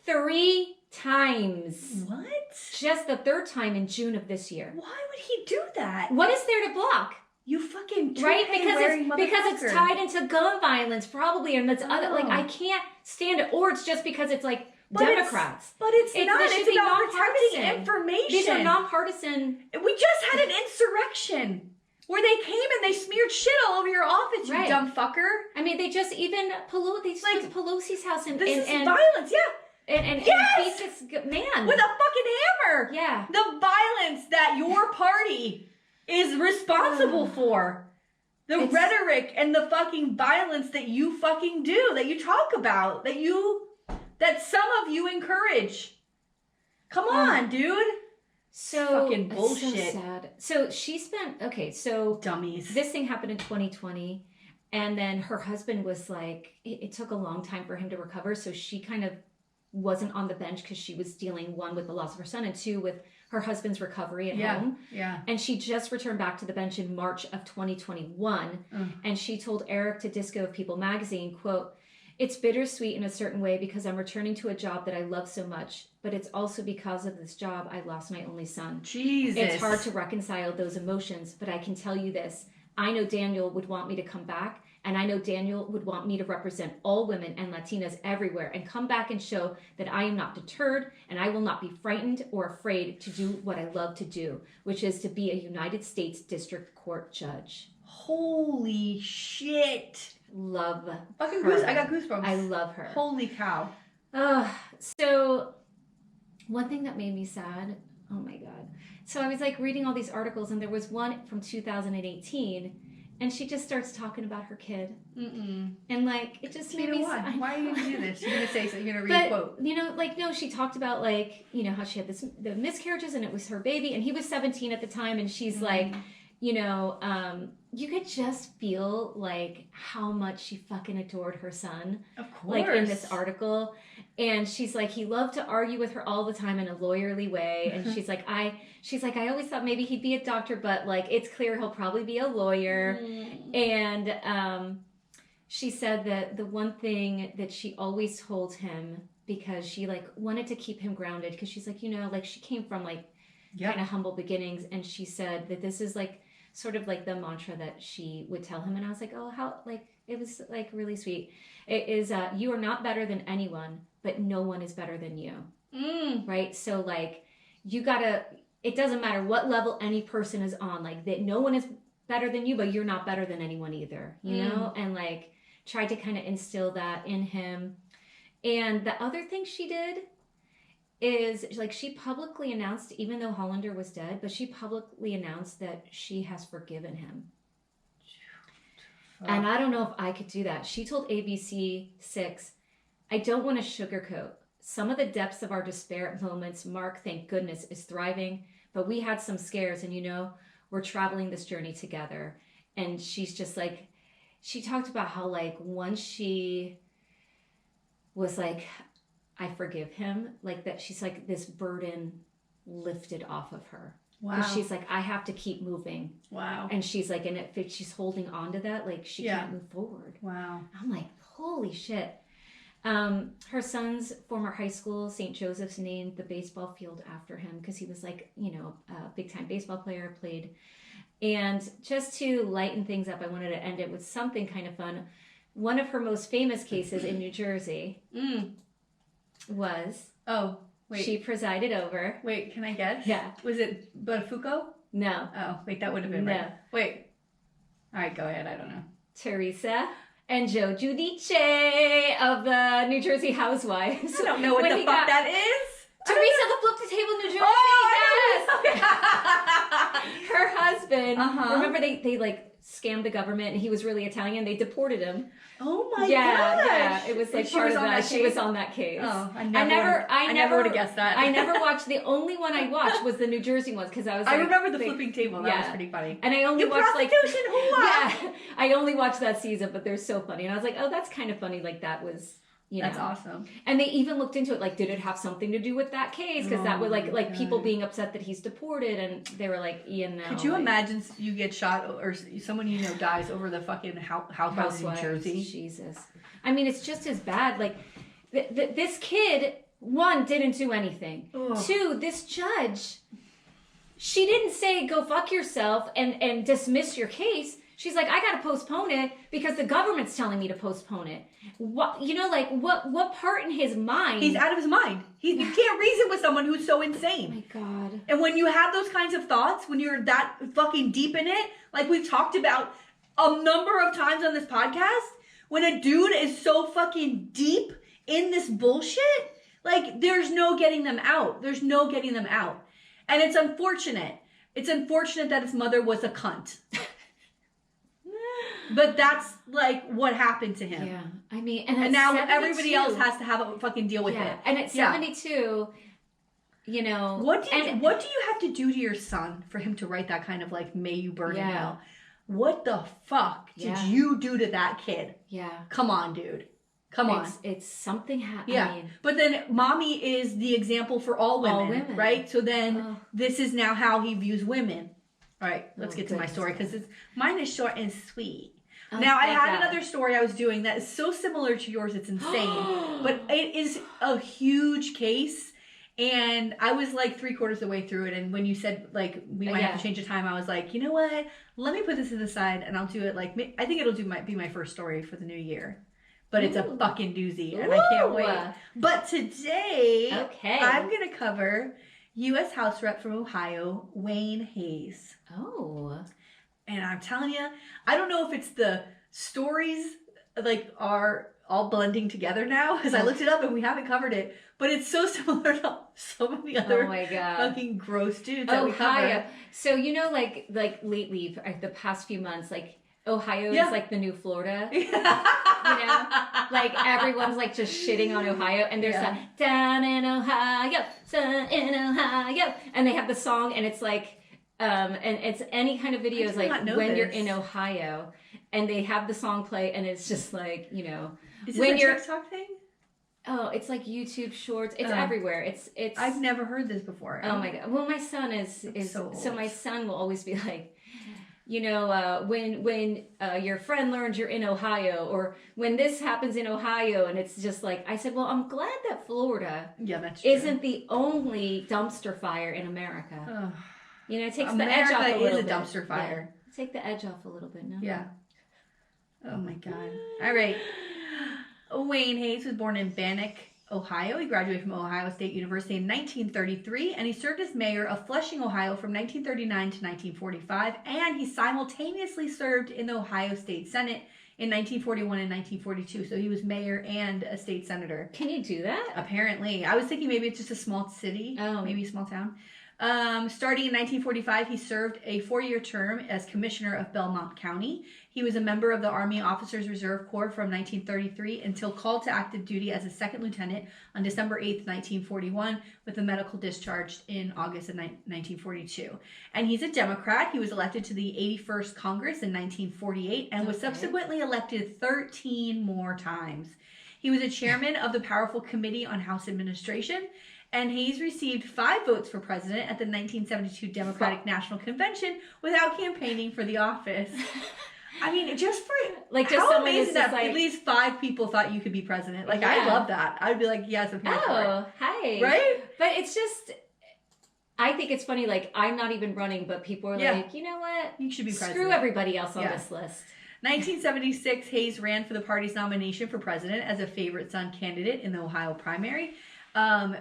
3 times. What? Just the 3rd time in June of this year. Why would he do that? What is there to block? You fucking right because it's tied into gun violence probably, and that's other like I can't stand it. Or it's just because it's like Democrats. It's not. It's about protecting information. These are nonpartisan. We just had an insurrection where they came and they smeared shit all over your office, you dumb fucker. I mean, they just even took Pelosi's house and this is violence, and beat this man with a fucking hammer. Yeah, the violence that your party is responsible for. The rhetoric and the fucking violence that you fucking do, that you talk about, that some of you encourage. Come on, dude. So fucking bullshit. So sad. So she spent, so dummies. This thing happened in 2020, and then her husband was like, it took a long time for him to recover, so she kind of wasn't on the bench because she was dealing, 1, with the loss of her son, and 2, with her husband's recovery at home. Yeah. And she just returned back to the bench in March of 2021. And she told Eric Tedisco of People magazine, quote, It's bittersweet in a certain way because I'm returning to a job that I love so much, but it's also because of this job I lost my only son. Jesus. It's hard to reconcile those emotions, but I can tell you this. I know Daniel would want me to come back, and I know Daniel would want me to represent all women and Latinas everywhere and come back and show that I am not deterred and I will not be frightened or afraid to do what I love to do, which is to be a United States District Court judge. Holy shit. Love Fucking her. I got goosebumps. I love her. Holy cow. So one thing that made me sad, oh my God. So I was like reading all these articles and there was one from 2018 and she just starts talking about her kid. And like, it just made me sad. Why are you going to do this? You're going to say so. You're going to read a quote. You know, like, no, she talked about like, you know, how she had the miscarriages and it was her baby and he was 17 at the time. And she's like, you know, you could just feel like how much she fucking adored her son. Of course. Like in this article. And she's like, he loved to argue with her all the time in a lawyerly way. And she's like, I always thought maybe he'd be a doctor, but like, it's clear he'll probably be a lawyer. And she said that the one thing that she always told him, because she like wanted to keep him grounded, because she's like, you know, like she came from like kind of humble beginnings. And she said that this is like, sort of like the mantra that she would tell him. And I was like, oh, how, like, it was like really sweet. It is, you are not better than anyone, but no one is better than you. Right? So like, you gotta, it doesn't matter what level any person is on, like that no one is better than you, but you're not better than anyone either, you know? And like, tried to kind of instill that in him. And the other thing she did is like she publicly announced, even though Hollander was dead, but she publicly announced that she has forgiven him. And I don't know if I could do that. She told ABC 6, I don't want to sugarcoat. Some of the depths of our despair at moments, Mark, thank goodness, is thriving, but we had some scares and, you know, we're traveling this journey together. And she's just like, she talked about how like once she was like, I forgive him, like that she's like this burden lifted off of her. Wow. She's like, I have to keep moving. Wow. And she's like, and if she's holding on to that, like she can't move forward. Wow. I'm like, holy shit. Her son's former high school, St. Joseph's, named the baseball field after him because he was like, you know, a big time baseball player, played. And just to lighten things up, I wanted to end it with something kind of fun. One of her most famous cases in New Jersey was she presided over. Wait, can I guess? Yeah. Was it Buttafuoco? No. Oh, wait, that would have been right. Wait. All right, go ahead. I don't know. Teresa and Joe Giudice of the New Jersey Housewives. I don't know what the fuck that is. Teresa, the flip the table New Jersey. Oh, yes. Her husband. Remember they like scammed the government and he was really Italian. They deported him. Oh my gosh. Yeah. It was like part of that. She was on that case. Oh, I never would have guessed that. I never watched. The only one I watched was the New Jersey ones because I was. I remember the flipping table. That was pretty funny. And I only watched like. Yeah. I only watched that season, but they're so funny, and I was like, oh, that's kind of funny. Like that was. You know. That's awesome. And they even looked into it, like, did it have something to do with that case? Because that would like people being upset that he's deported, and they were like, Ian, no. Could you imagine you get shot or someone you know dies over the fucking housewives in New Jersey? Jesus. I mean, it's just as bad. Like, this kid, one, didn't do anything. Ugh. Two, this judge, she didn't say, go fuck yourself and dismiss your case. She's like, I gotta postpone it because the government's telling me to postpone it. What, you know, like what part in his mind? He's out of his mind. You can't reason with someone who's so insane. Oh my God. And when you have those kinds of thoughts, when you're that fucking deep in it, like we've talked about a number of times on this podcast, when a dude is so fucking deep in this bullshit, like there's no getting them out. There's no getting them out. And it's unfortunate. It's unfortunate that his mother was a cunt. But that's like what happened to him. Yeah, I mean, and now everybody else has to have a fucking deal with it. And at 72, you know, what do you have to do to your son for him to write that kind of like "May you burn in hell"? What the fuck did you do to that kid? Yeah, come on, dude. Come on. It's something happening. Yeah, I mean, but then mommy is the example for all women, right? So then this is now how he views women. All right, let's get to my story because mine is short and sweet. Oh, now, I thank had God. another story I was doing that is so similar to yours, it's insane. But it is a huge case. And I was like 3/4 of the way through it. And when you said, like, we might have to change the time, I was like, you know what? Let me put this to the side and I'll do it. Like, I think it'll be my first story for the new year. But it's a fucking doozy. And I can't wait. But today, I'm going to cover U.S. House Rep from Ohio, Wayne Hayes. Oh. And I'm telling you, I don't know if it's the stories like are all blending together now because I looked it up and we haven't covered it, but it's so similar to so many other fucking gross dudes that we cover. So like lately, the past few months, like Ohio is like the new Florida. Like everyone's like just shitting on Ohio, and there's that down in Ohio, sun in Ohio, and they have the song, and it's like. And it's any kind of videos like when you're in Ohio and they have the song play and it's just like, is this a TikTok thing? Oh, it's like YouTube shorts. It's everywhere. It's I've never heard this before. Oh my God. Well, my son is so my son will always be like, when your friend learns you're in Ohio, or when this happens in Ohio, and it's just like, I said, well, I'm glad that Florida isn't the only dumpster fire in America. It takes the edge off a little bit. America is a dumpster fire. Yeah. Take the edge off a little bit, no? Yeah. Oh my God. All right. Wayne Hayes was born in Bannock, Ohio. He graduated from Ohio State University in 1933, and he served as mayor of Flushing, Ohio from 1939 to 1945, and he simultaneously served in the Ohio State Senate in 1941 and 1942. So he was mayor and a state senator. Can you do that? Apparently. I was thinking maybe it's just a small city, maybe a small town. Starting in 1945, he served a 4-year term as commissioner of Belmont County. He was a member of the Army Officers Reserve Corps from 1933 until called to active duty as a second lieutenant on December 8th, 1941, with a medical discharge in August of 1942. And he's a Democrat. He was elected to the 81st Congress in 1948 and was subsequently elected 13 more times. He was a chairman of the powerful Committee on House Administration. And Hayes received 5 votes for president at the 1972 Democratic National Convention without campaigning for the office. I mean, just for how amazing that at least 5 people thought you could be president. Like, I love that. I'd be like, yes, I'm here for it. Hi. Right? But it's just, I think it's funny, like, I'm not even running, but people are like, you know what? You should be president. Screw everybody else on this list. 1976, Hayes ran for the party's nomination for president as a favorite son candidate in the Ohio primary.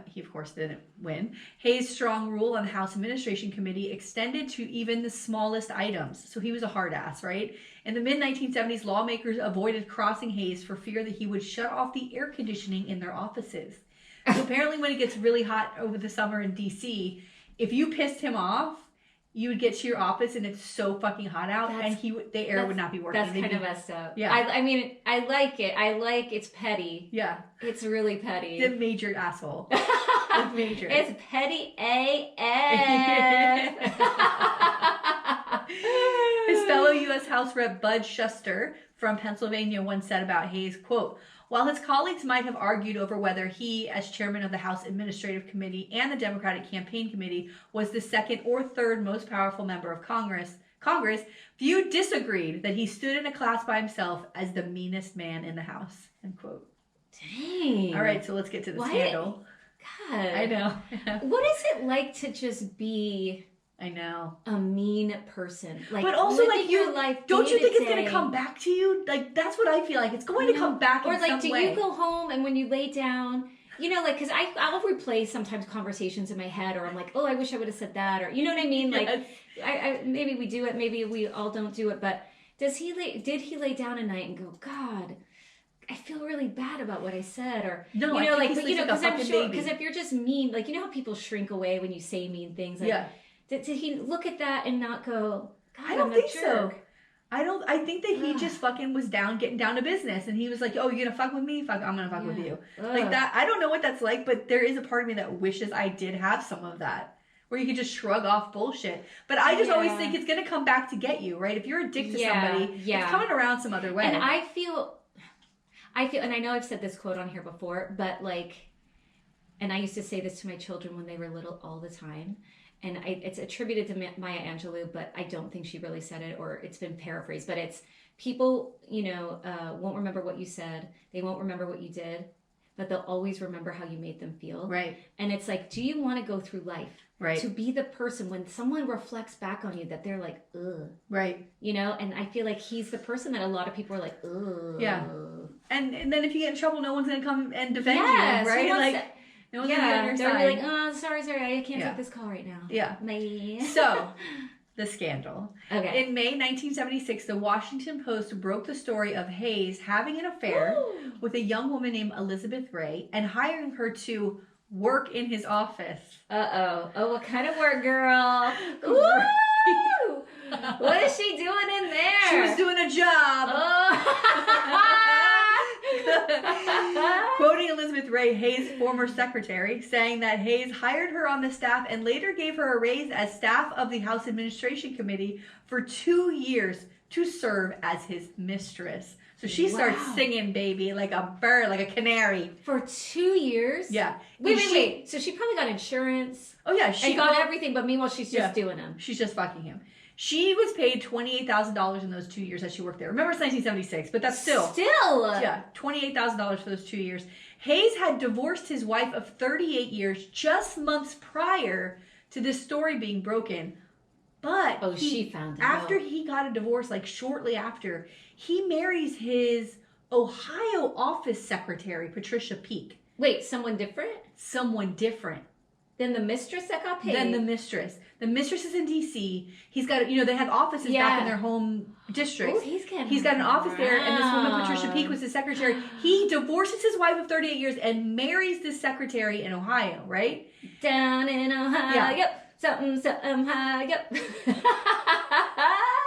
He, of course, didn't win. Hayes' strong rule on the House Administration Committee extended to even the smallest items. So he was a hard ass, right? In the mid-1970s, lawmakers avoided crossing Hayes for fear that he would shut off the air conditioning in their offices. So apparently when it gets really hot over the summer in D.C., if you pissed him off, you would get to your office and it's so fucking hot out, and the air would not be working. That's kind of messed up. Yeah. I mean, I like it. It's petty. Yeah. It's really petty. The major asshole. It's major. It's petty AF. His fellow U.S. House Rep Bud Shuster from Pennsylvania once said about Hayes, quote, while his colleagues might have argued over whether he, as chairman of the House Administrative Committee and the Democratic Campaign Committee, was the second or third most powerful member of Congress, few disagreed that he stood in a class by himself as the meanest man in the House, end quote. Dang. All right, so let's get to the scandal. God. I know. What is it like to just be... I know. A mean person. Like, but also, like, don't you think it's going to to come back to you? Like, that's what I feel like. It's going to come back in some way. Or, like, do you go home and when you lay down, like, because I'll replay sometimes conversations in my head, or I'm like, oh, I wish I would have said that, or, you know what I mean? Like, I maybe we do it, maybe we all don't do it, but did he lay down at night and go, God, I feel really bad about what I said, or no, because I'm sure, because if you're just mean, like, how people shrink away when you say mean things, like, Did he look at that and not go, God, I don't think so. I think that he just fucking was getting down to business, and he was like, oh, you're gonna fuck with me? Fuck, I'm gonna fuck with you. Like that. I don't know what that's like, but there is a part of me that wishes I did have some of that, where you could just shrug off bullshit. But I just always think it's gonna come back to get you, right? If you're addicted to somebody, it's coming around some other way. And I feel, and I know I've said this quote on here before, but like, and I used to say this to my children when they were little all the time. And it's attributed to Maya Angelou, but I don't think she really said it, or it's been paraphrased. But it's, people, won't remember what you said. They won't remember what you did, but they'll always remember how you made them feel. Right. And it's like, do you want to go through life to be the person when someone reflects back on you that they're like, ugh. Right. And I feel like he's the person that a lot of people are like, ugh. Yeah. And then if you get in trouble, no one's going to come and defend you, right? No one's going to be on your they're side. They're like, oh, sorry, I can't take this call right now. Yeah. So, the scandal. Okay. In May 1976, the Washington Post broke the story of Hayes having an affair with a young woman named Elizabeth Ray and hiring her to work in his office. Uh-oh. Oh, what kind of work, girl? Woo! What is she doing in there? She was doing a job. Quoting Elizabeth Ray, Hayes' former secretary, saying that Hayes hired her on the staff and later gave her a raise as staff of the House Administration Committee for 2 years to serve as his mistress. So she starts singing, baby, like a bird, like a canary. For 2 years? Yeah. Wait. So she probably got insurance. Oh, yeah. She got everything, but meanwhile, she's just doing them. She's just fucking him. She was paid $28,000 in those 2 years that she worked there. Remember, it's 1976, but that's still. Yeah, $28,000 for those 2 years. Hayes had divorced his wife of 38 years just months prior to this story being broken. But she found out. After he got a divorce, like shortly after, he marries his Ohio office secretary, Patricia Peak. Wait, someone different? Someone different. Than the mistress that got paid? Than the mistress. The mistress is in D.C. He's got, they have offices back in their home districts. Oh, he's got an office there, and this woman, Patricia Peak, was his secretary. He divorces his wife of 38 years and marries this secretary in Ohio, right? Down in Ohio. Yep. Something, high. Yep.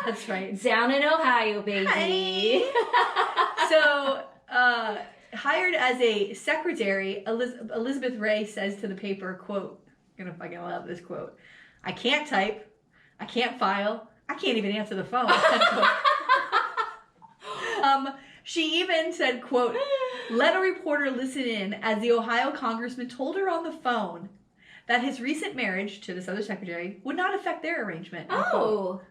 That's right. Down in Ohio, baby. So, hired as a secretary, Elizabeth Ray says to the paper, quote, I'm gonna fucking love this quote, "I can't type, I can't file, I can't even answer the phone." She even said, quote, "Let a reporter listen in as the Ohio congressman told her on the phone that his recent marriage to this other secretary would not affect their arrangement." Oh.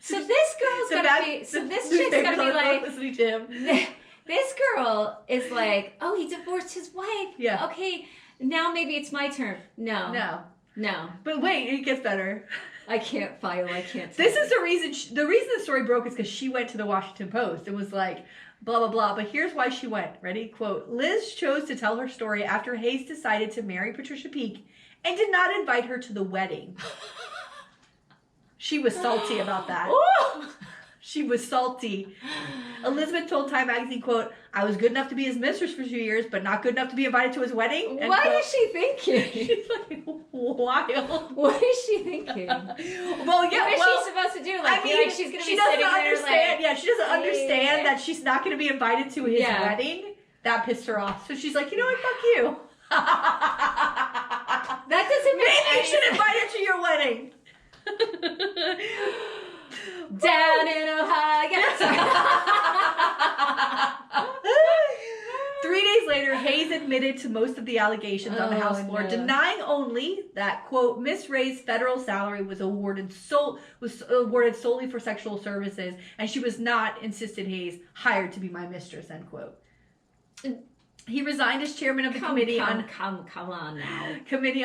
So this girl's gonna be, so this chick's gonna be like, listening to him. This girl is like, oh, he divorced his wife. Yeah. Okay, now maybe it's my turn. No. But wait, it gets better. I can't file. I can't. This is the reason. The reason the story broke is because she went to the Washington Post and was like, blah blah blah. But here's why she went. Ready? Quote: "Liz chose to tell her story after Hayes decided to marry Patricia Peak and did not invite her to the wedding." She was salty about that. Ooh. She was salty. Elizabeth told Time magazine, quote, "I was good enough to be his mistress for 2 years, but not good enough to be invited to his wedding." What is she thinking? She's like, wild. What is she thinking? Well, yeah. What is she supposed to do? Like, like she's gonna be sitting there like, she doesn't understand that she's not going to be invited to his wedding. That pissed her off. So she's like, you know what? Fuck you. That doesn't make sense. Maybe you should invite her to your wedding. Down in Ohio. 3 days later, Hayes admitted to most of the allegations on the House floor, denying only that, quote, Miss Ray's federal salary was awarded solely for sexual services, and she was not, insisted Hayes, hired to be my mistress, end quote. He resigned as chairman of the Committee on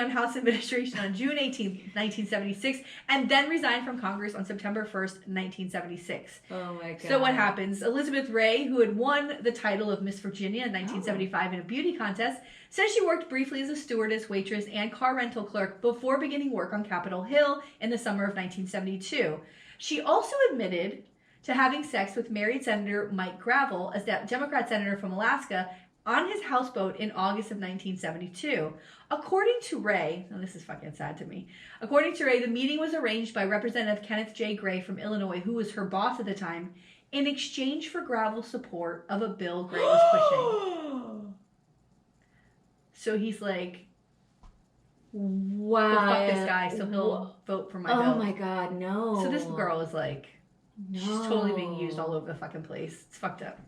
House Administration on June 18, 1976, and then resigned from Congress on September 1st, 1976. Oh my God. So what happens? Elizabeth Ray, who had won the title of Miss Virginia in 1975 in a beauty contest, says she worked briefly as a stewardess, waitress, and car rental clerk before beginning work on Capitol Hill in the summer of 1972. She also admitted to having sex with married Senator Mike Gravel, a Democrat senator from Alaska, on his houseboat in August of 1972. According to Ray, and this is fucking sad to me, according to Ray, the meeting was arranged by Representative Kenneth J. Gray from Illinois, who was her boss at the time, in exchange for Gravel's support of a bill Gray was pushing. So he's like, wow, well, fuck this guy, so he'll vote for my bill. Oh my God, no. So this girl is like, she's totally being used all over the fucking place. It's fucked up.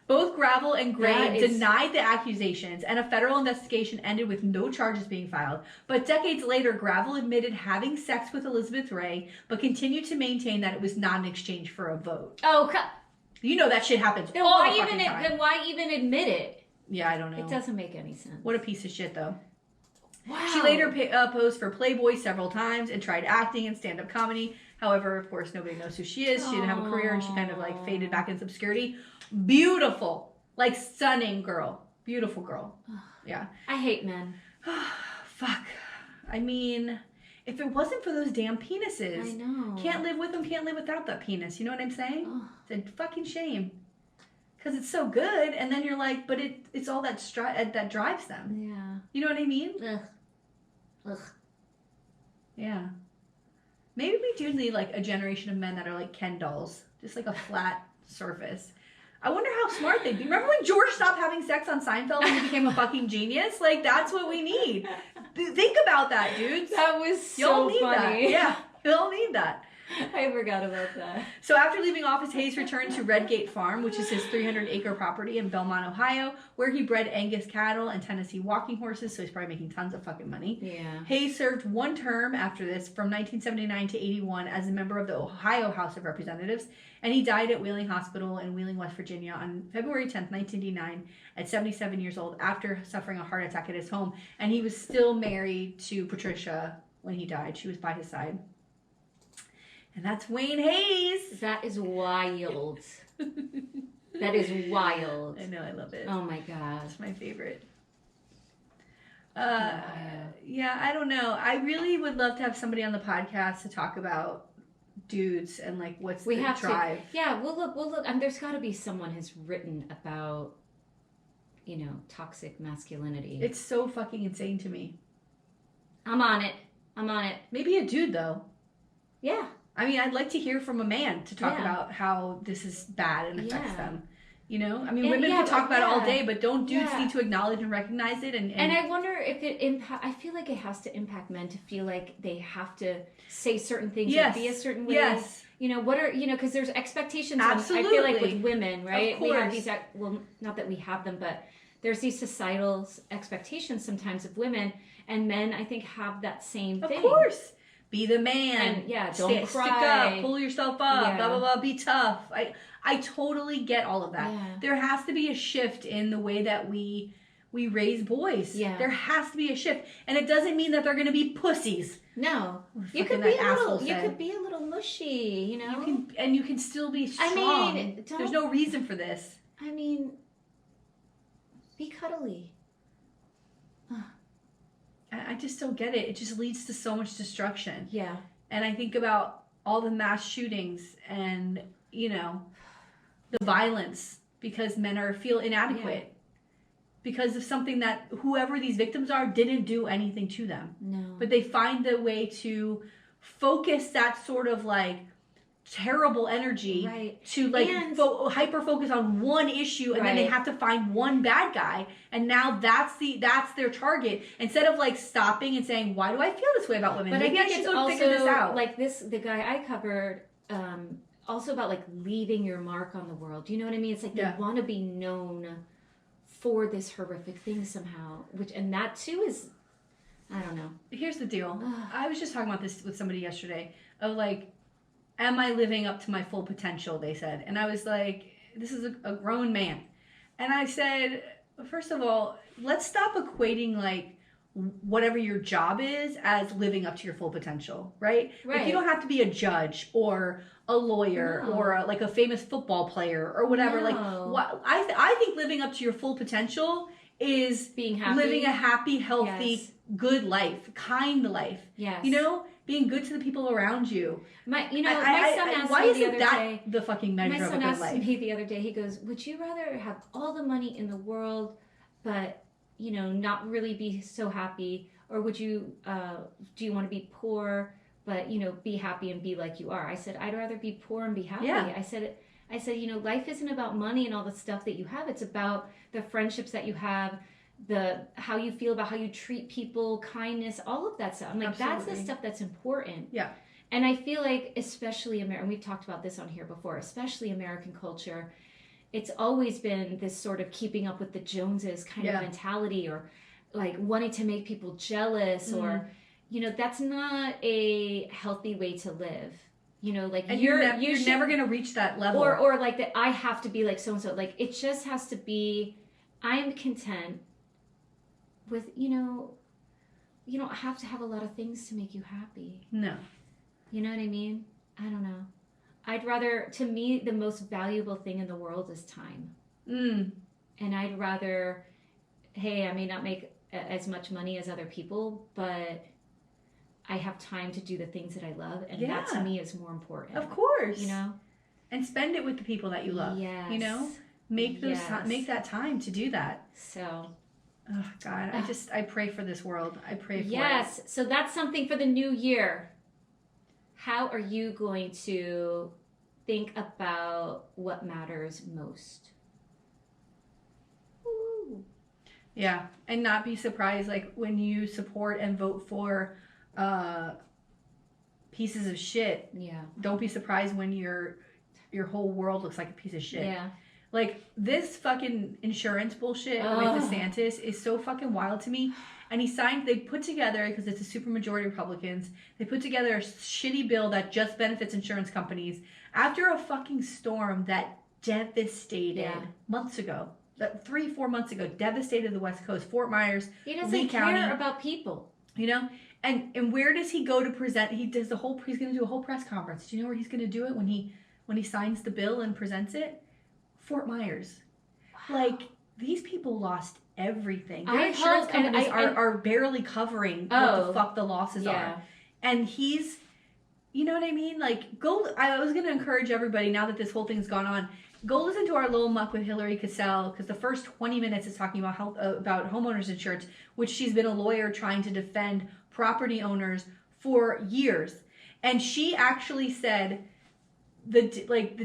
Both Gravel and Gray denied the accusations, and a federal investigation ended with no charges being filed. But decades later, Gravel admitted having sex with Elizabeth Ray, but continued to maintain that it was not in exchange for a vote. Oh, You know that shit happens Then all why the fucking time. Then why even admit it? Yeah, I don't know. It doesn't make any sense. What a piece of shit, though. Wow. She later posed for Playboy several times and tried acting and stand-up comedy. However, of course, nobody knows who she is. She didn't have a career, and she kind of like faded back into obscurity. Beautiful, like stunning girl. Beautiful girl. Yeah. I hate men. Fuck. I mean, if it wasn't for those damn penises, I know. Can't live with them, can't live without that penis. You know what I'm saying? It's a fucking shame. Because it's so good, and then you're like, but it's all that that drives them. Yeah. You know what I mean? Ugh. Yeah. Maybe we do need like a generation of men that are like Ken dolls, just like a flat surface. I wonder how smart they'd be. Remember when George stopped having sex on Seinfeld and he became a fucking genius? Like, that's what we need. Think about that, dudes. That was so You'll need funny. that. Yeah, you'll need that. I forgot about that. So after leaving office, Hayes returned to Redgate Farm, which is his 300-acre property in Belmont, Ohio, where he bred Angus cattle and Tennessee walking horses, so he's probably making tons of fucking money. Yeah. Hayes served one term after this, from 1979 to 81, as a member of the Ohio House of Representatives, and he died at Wheeling Hospital in Wheeling, West Virginia on February 10th, 1989, at 77 years old, after suffering a heart attack at his home. And he was still married to Patricia when he died. She was by his side. And that's Wayne Hayes. That is wild. That is wild. I know, I love it. Oh my god. It's my favorite. Yeah, I don't know. I really would love to have somebody on the podcast to talk about dudes and like what's the drive. Yeah, we'll look. There's got to be someone who's written about, toxic masculinity. It's so fucking insane to me. I'm on it. Maybe a dude though. Yeah. I mean, I'd like to hear from a man to talk about how this is bad and affects them. You know? I mean, women can talk about it all day, but don't dudes need to acknowledge and recognize it? And I wonder if I feel like it has to impact men to feel like they have to say certain things or be a certain way. Yes. What are, because there's expectations. Absolutely. I feel like with women, right? Of course. We have these, well, not that we have them, but there's these societal expectations sometimes of women, and men, I think, have that same thing. Of course. Be the man. And, don't cry. Stick up. Pull yourself up. Blah, blah, blah. Be tough. I totally get all of that. Yeah. There has to be a shift in the way that we raise boys. Yeah. There has to be a shift. And it doesn't mean that they're going to be pussies. No. You could be a little mushy, You can still be strong. I mean, there's no reason for this. I mean, be cuddly. I just don't get it. It just leads to so much destruction. Yeah. And I think about all the mass shootings and, the violence because men feel inadequate because of something that whoever these victims are didn't do anything to them. No. But they find a way to focus that sort of like terrible energy to like hyper focus on one issue, and then they have to find one bad guy, and now that's their target, instead of like stopping and saying, why do I feel this way about women? But maybe I should go figure this out. Like the guy I covered, also about like leaving your mark on the world. You know what I mean? It's like they want to be known for this horrific thing somehow, and that too is, I don't know. Here's the deal. I was just talking about this with somebody yesterday of like, am I living up to my full potential, they said. And I was like, this is a grown man. And I said, first of all, let's stop equating like whatever your job is as living up to your full potential, right? Like you don't have to be a judge or a lawyer or like a famous football player or whatever. Like I think living up to your full potential is being happy, living a happy, healthy, good life, kind life. Yes. Being good to the people around you. My son asked why me isn't the other that day, the fucking measure of a good life? My son asked me the other day, he goes, would you rather have all the money in the world, but, not really be so happy? Or would you, do you want to be poor, but, be happy and be like you are? I said, I'd rather be poor and be happy. Yeah. I said, life isn't about money and all the stuff that you have. It's about the friendships that you have, how you feel about how you treat people, kindness, all of that stuff. I'm like, Absolutely. That's the stuff that's important. Yeah. And I feel like, especially and we've talked about this on here before, especially American culture, it's always been this sort of keeping up with the Joneses kind of mentality, or like wanting to make people jealous, or, that's not a healthy way to live. like and you're never going to reach that level. Or like that I have to be like so-and-so. Like, it just has to be, I'm content with, you don't have to have a lot of things to make you happy. No. You know what I mean? I don't know. I'd rather, to me, the most valuable thing in the world is time. And I'd rather, hey, I may not make as much money as other people, but I have time to do the things that I love, and that to me is more important. Of course. And spend it with the people that you love. Yes. Make that time to do that. So, oh God, I pray for this world. I pray for it. Yes. So that's something for the new year. How are you going to think about what matters most? Ooh. Yeah, and not be surprised like when you support and vote for pieces of shit. Yeah. Don't be surprised when your whole world looks like a piece of shit. Yeah. Like, this fucking insurance bullshit with DeSantis is so fucking wild to me. And they put together, because it's a supermajority Republicans, they put together a shitty bill that just benefits insurance companies after a fucking storm that devastated months ago. 3-4 months ago, devastated the West Coast, Fort Myers, He doesn't Lee County. care about people. And where does he go to present? He's going to do a whole press conference. Do you know where he's going to do it when he signs the bill and presents it? Fort Myers. Wow. Like, these people lost everything. Their insurance companies are barely covering what the fuck the losses are. And he's, you know what I mean? Like, I was going to encourage everybody, now that this whole thing's gone on, go listen to our little muck with Hillary Cassell, because the first 20 minutes is talking about about homeowners insurance, which she's been a lawyer trying to defend property owners for years. And she actually said, the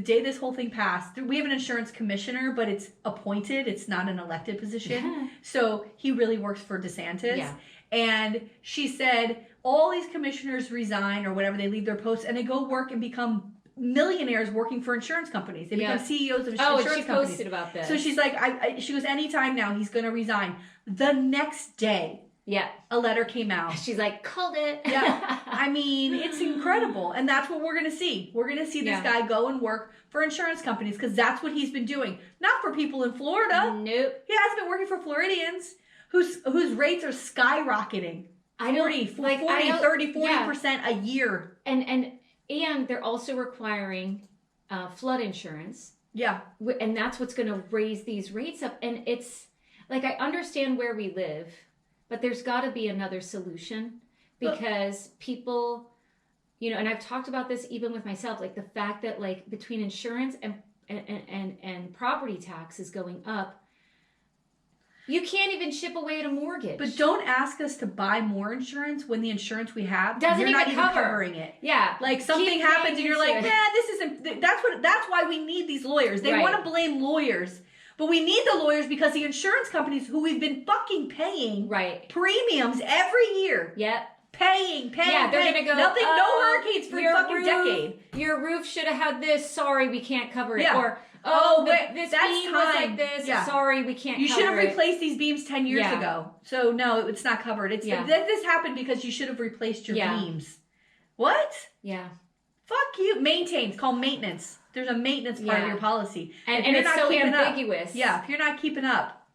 day this whole thing passed, we have an insurance commissioner, but it's appointed. It's not an elected position. Yeah. So he really works for DeSantis. Yeah. And she said all these commissioners resign or whatever, they leave their posts and they go work and become millionaires working for insurance companies. They become CEOs of insurance companies. Oh, she posted about this. So she's like, she goes, anytime now he's going to resign. The next day, a letter came out. She's like, called it. Yeah. I mean, it's incredible. And that's what we're going to see. We're going to see this guy go and work for insurance companies, because that's what he's been doing. Not for people in Florida. Nope. He hasn't been working for Floridians whose rates are skyrocketing. 40% a year. And they're also requiring flood insurance. Yeah. And that's what's going to raise these rates up. And it's like, I understand where we live, but there's got to be another solution, because people, and I've talked about this even with myself, like the fact that like between insurance and property tax is going up, you can't even ship away a mortgage. But don't ask us to buy more insurance when the insurance we have doesn't not even even covering it. Yeah. Like something happens and you're like, this isn't. That's why we need these lawyers. They want to blame lawyers. But we need the lawyers because the insurance companies who we've been fucking paying premiums every year. Yep. Paying. Yeah, they're going to go, no hurricanes for a fucking decade. Your roof should have had this. Sorry, we can't cover it. Yeah. Or, this beam was like this. Yeah. Sorry, we can't cover it. You should have replaced these beams 10 years ago. So, no, it's not covered. This happened because you should have replaced your beams. What? Yeah. Fuck you. Maintain. It's called maintenance. There's a maintenance part of your policy. And it's so ambiguous. If you're not keeping up,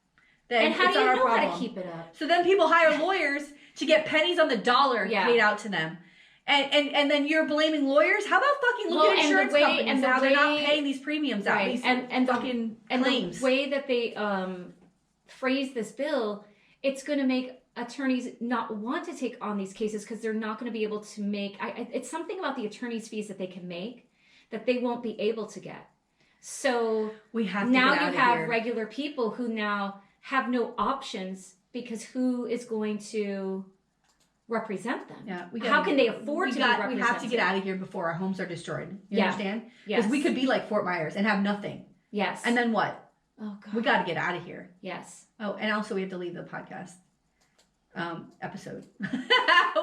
then and how do you know how to keep it up? So then people hire lawyers to get pennies on the dollar paid out to them. And then you're blaming lawyers? How about fucking look at insurance companies and how they're not paying these premiums out? These fucking claims. The way that they phrase this bill, it's going to make attorneys not want to take on these cases because they're not going to be able to make... it's something about the attorney's fees that they can make that they won't be able to get. So we have to now get out you have here. Regular people who now have no options because who is going to represent them? Yeah, how can they afford to be represented? We have to get out of here before our homes are destroyed. You understand? Because we could be like Fort Myers and have nothing. Yes. And then what? Oh God. We got to get out of here. Yes. Oh, and also we have to leave the podcast episode. we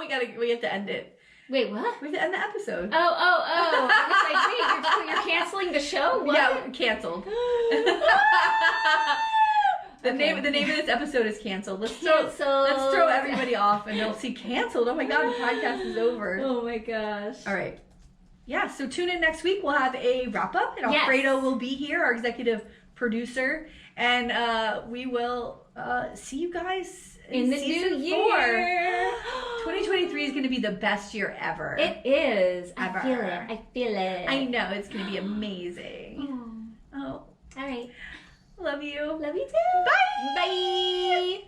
have to end it. Wait, what? We have to end the episode. Oh. I was like, wait, you're canceling the show? What? Yeah, canceled. The name of this episode is canceled. Let's throw everybody off and they'll see canceled. Oh my God, the podcast is over. Oh my gosh. All right. yeah, so tune in next week. We'll have a wrap up, and Yes. Alfredo will be here, our executive producer, and we will see you guys in the season new 4. year. 2023 is going to be the best year ever. It is. Ever. I feel it. I feel it. I know, it's going to be amazing. Oh, All right. love you. Love you too. Bye. Bye.